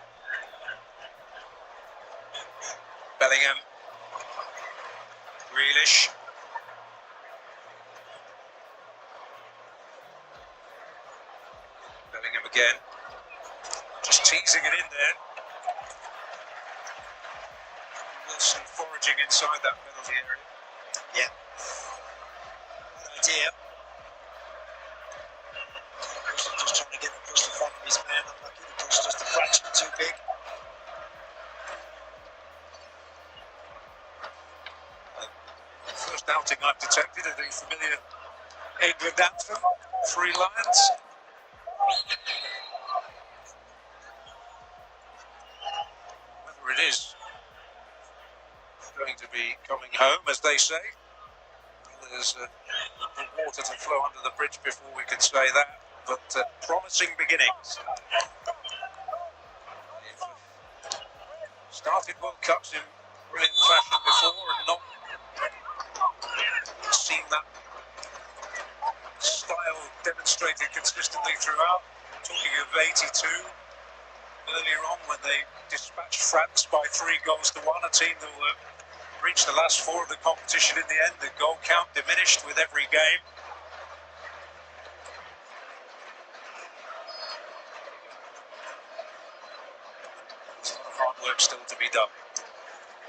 Bellingham, Grealish, Bellingham again, just teasing it in there. Wilson foraging inside that penalty area. Yeah. Good idea. Wilson just trying to get across the front of his man. Unlucky, the cross just a fraction too big. The first outing I've detected of the familiar England anthem, Three Lions. Whether it is going to be coming home, as they say. There's water to flow under the bridge before we can say that, but promising beginnings. Started World Cups in brilliant fashion before and not Seen that style demonstrated consistently throughout. Talking of 82, earlier on when they dispatched France by 3-1, a team that will reach the last 4 of the competition in the end. The goal count diminished with every game. There's a lot of hard work still to be done.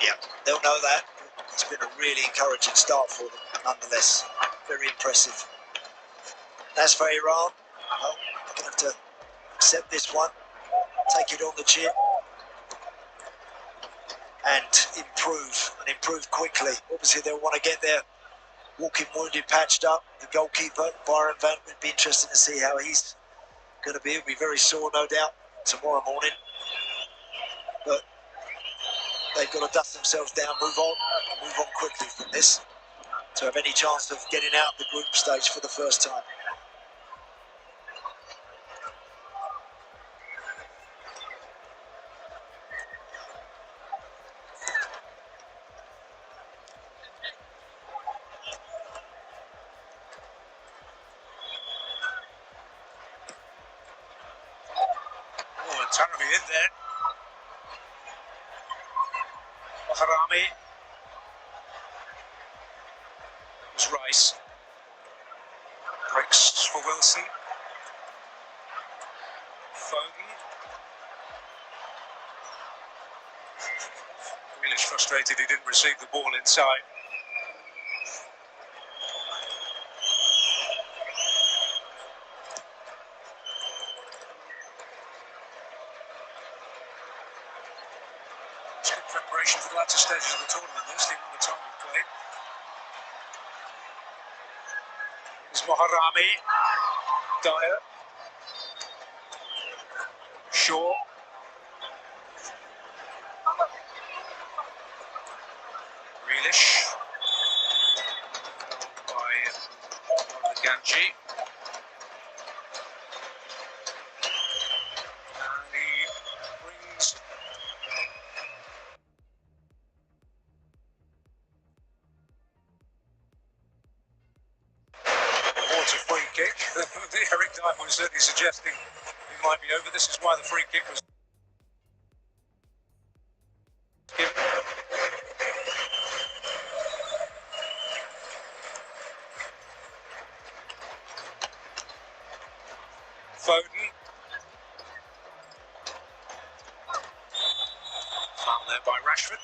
Yeah, they'll know that. It's been a really encouraging start for them, nonetheless. Very impressive. As for Iran, well, they're going to have to accept this one, take it on the chin, and improve quickly. Obviously, they'll want to get their walking wounded patched up. The goalkeeper, Byron Van, would be interesting to see how he's going to be. He'll be very sore, no doubt, tomorrow morning. But they've got to dust themselves down, move on quickly from this to have any chance of getting out of the group stage for the first time. Oh, and Tarami in there. Maharami. It was Rice. Breaks for Wilson. Foden. Grealish frustrated he didn't receive the ball inside. It's good preparation for the latter stages of the tournament, this, the amount of time we've played. Here's Maharami. Dyer. Shaw. Grealish. By Ganji. And he brings towards a free kick. Eric Dyer was certainly suggesting it might be over. This is why the free kick was given. Foden. Foul there by Rashford.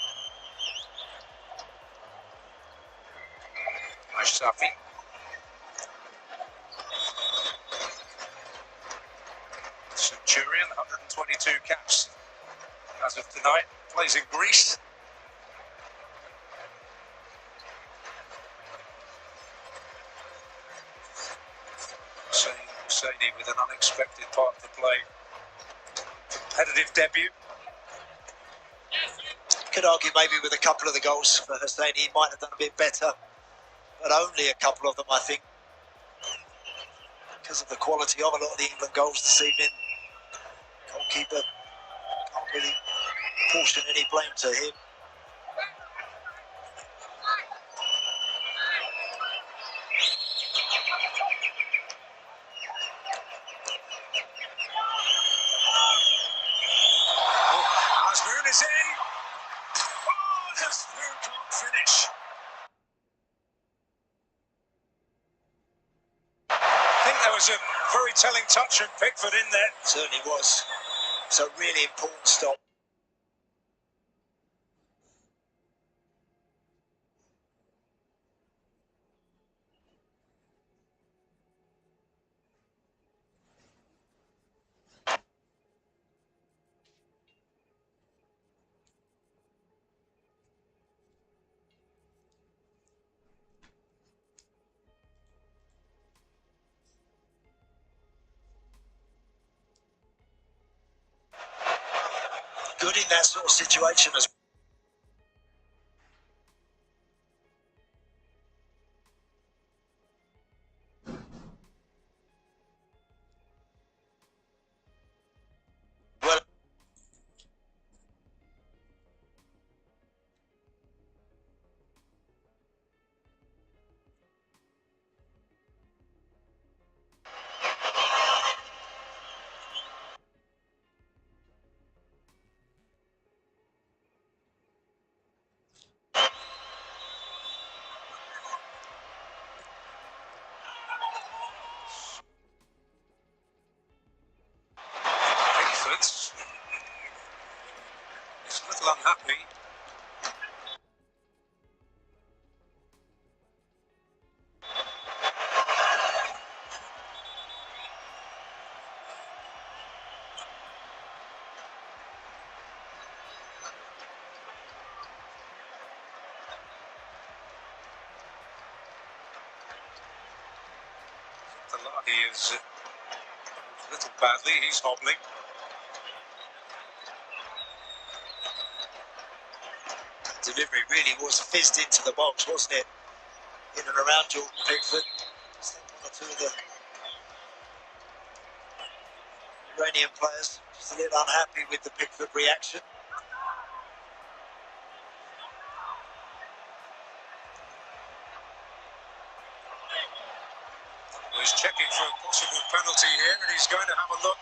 Ashrafi. Centurion, 122 caps as of tonight. Plays in Greece. Husseini with an unexpected part to play. Competitive debut. Could argue maybe with a couple of the goals for Husseini, he might have done a bit better, but only a couple of them, I think, because of the quality of a lot of the England goals this evening. Goalkeeper can't really portion any blame to him. Asmoon is in. Oh, Asmoon can't finish. I think there was a very telling touch from Pickford in there. Certainly was. It's a really important stop. Good in that sort of situation as well. unhappy. He is a little badly, he's hobbling. Delivery really was fizzed into the box, wasn't it? In and around Jordan Pickford. I think one or two of the Iranian players just a little unhappy with the Pickford reaction. Well, he's checking for a possible penalty here, and he's going to have a look.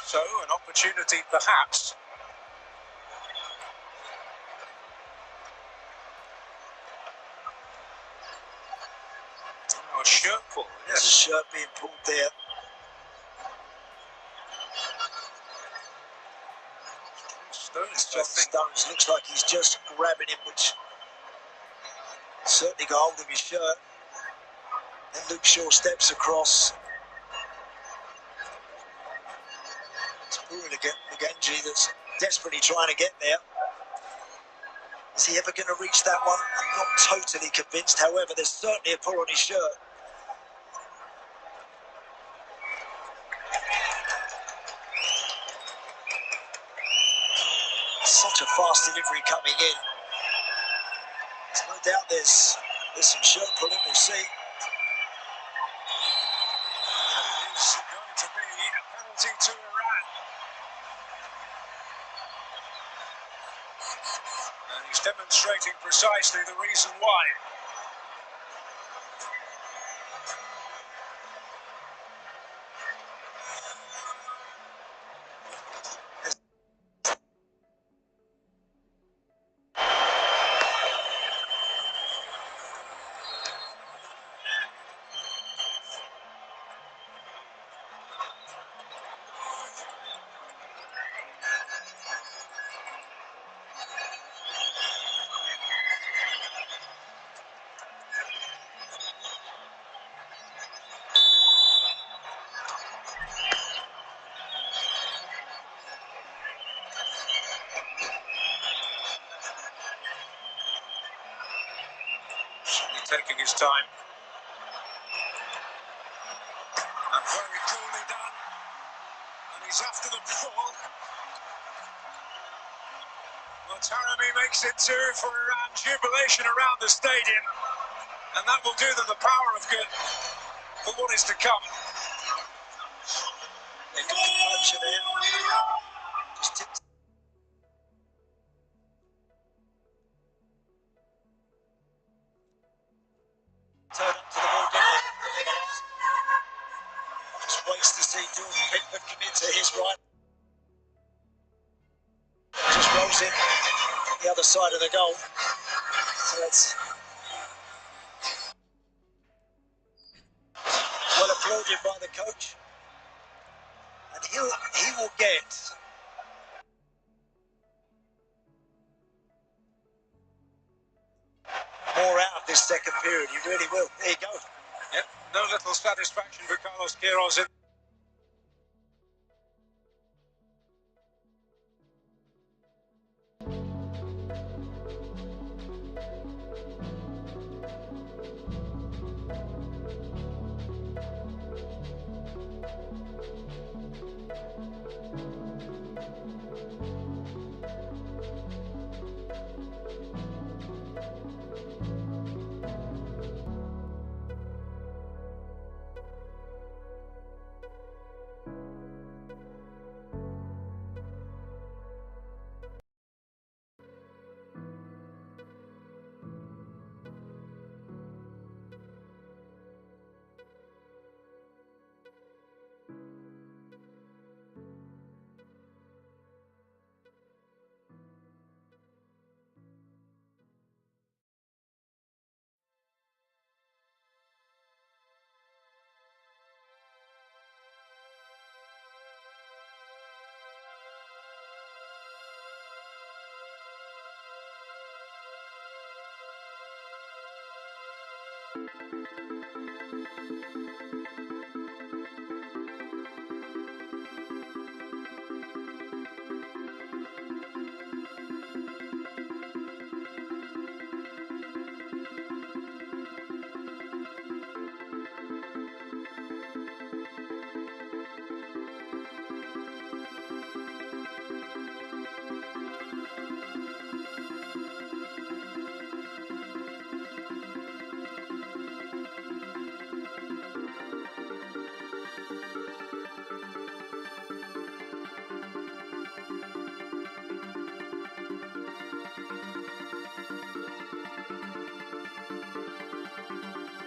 So, an opportunity perhaps. Oh, a shirt pull, yes. There's a shirt being pulled there. John Stones looks like he's just grabbing him, which certainly got hold of his shirt. Then Luke Shaw steps across. It's Mugenji that's desperately trying to get there. Is he ever going to reach that one? I'm not totally convinced. However, there's certainly a pull on his shirt. Such a fast delivery coming in. There's no doubt there's some shirt pulling. We'll see. It is going to be a penalty to Iran. And he's demonstrating precisely the reason why. Taking his time. And very coolly done. And he's after the ball. Well, Taremi makes it 2 for Iran. Jubilation around the stadium. And that will do them the power of good for what is to come. They've got the poacher there. Just tipped. Turn up to the ball, didn't they? Just waits to see Jordan Pickford commit to his right. Just rolls it on the other side of the goal. So that's well applauded by the coach. And he will get more out of this second period. He really will. There you go. Yep, no little satisfaction for Carlos Queiroz.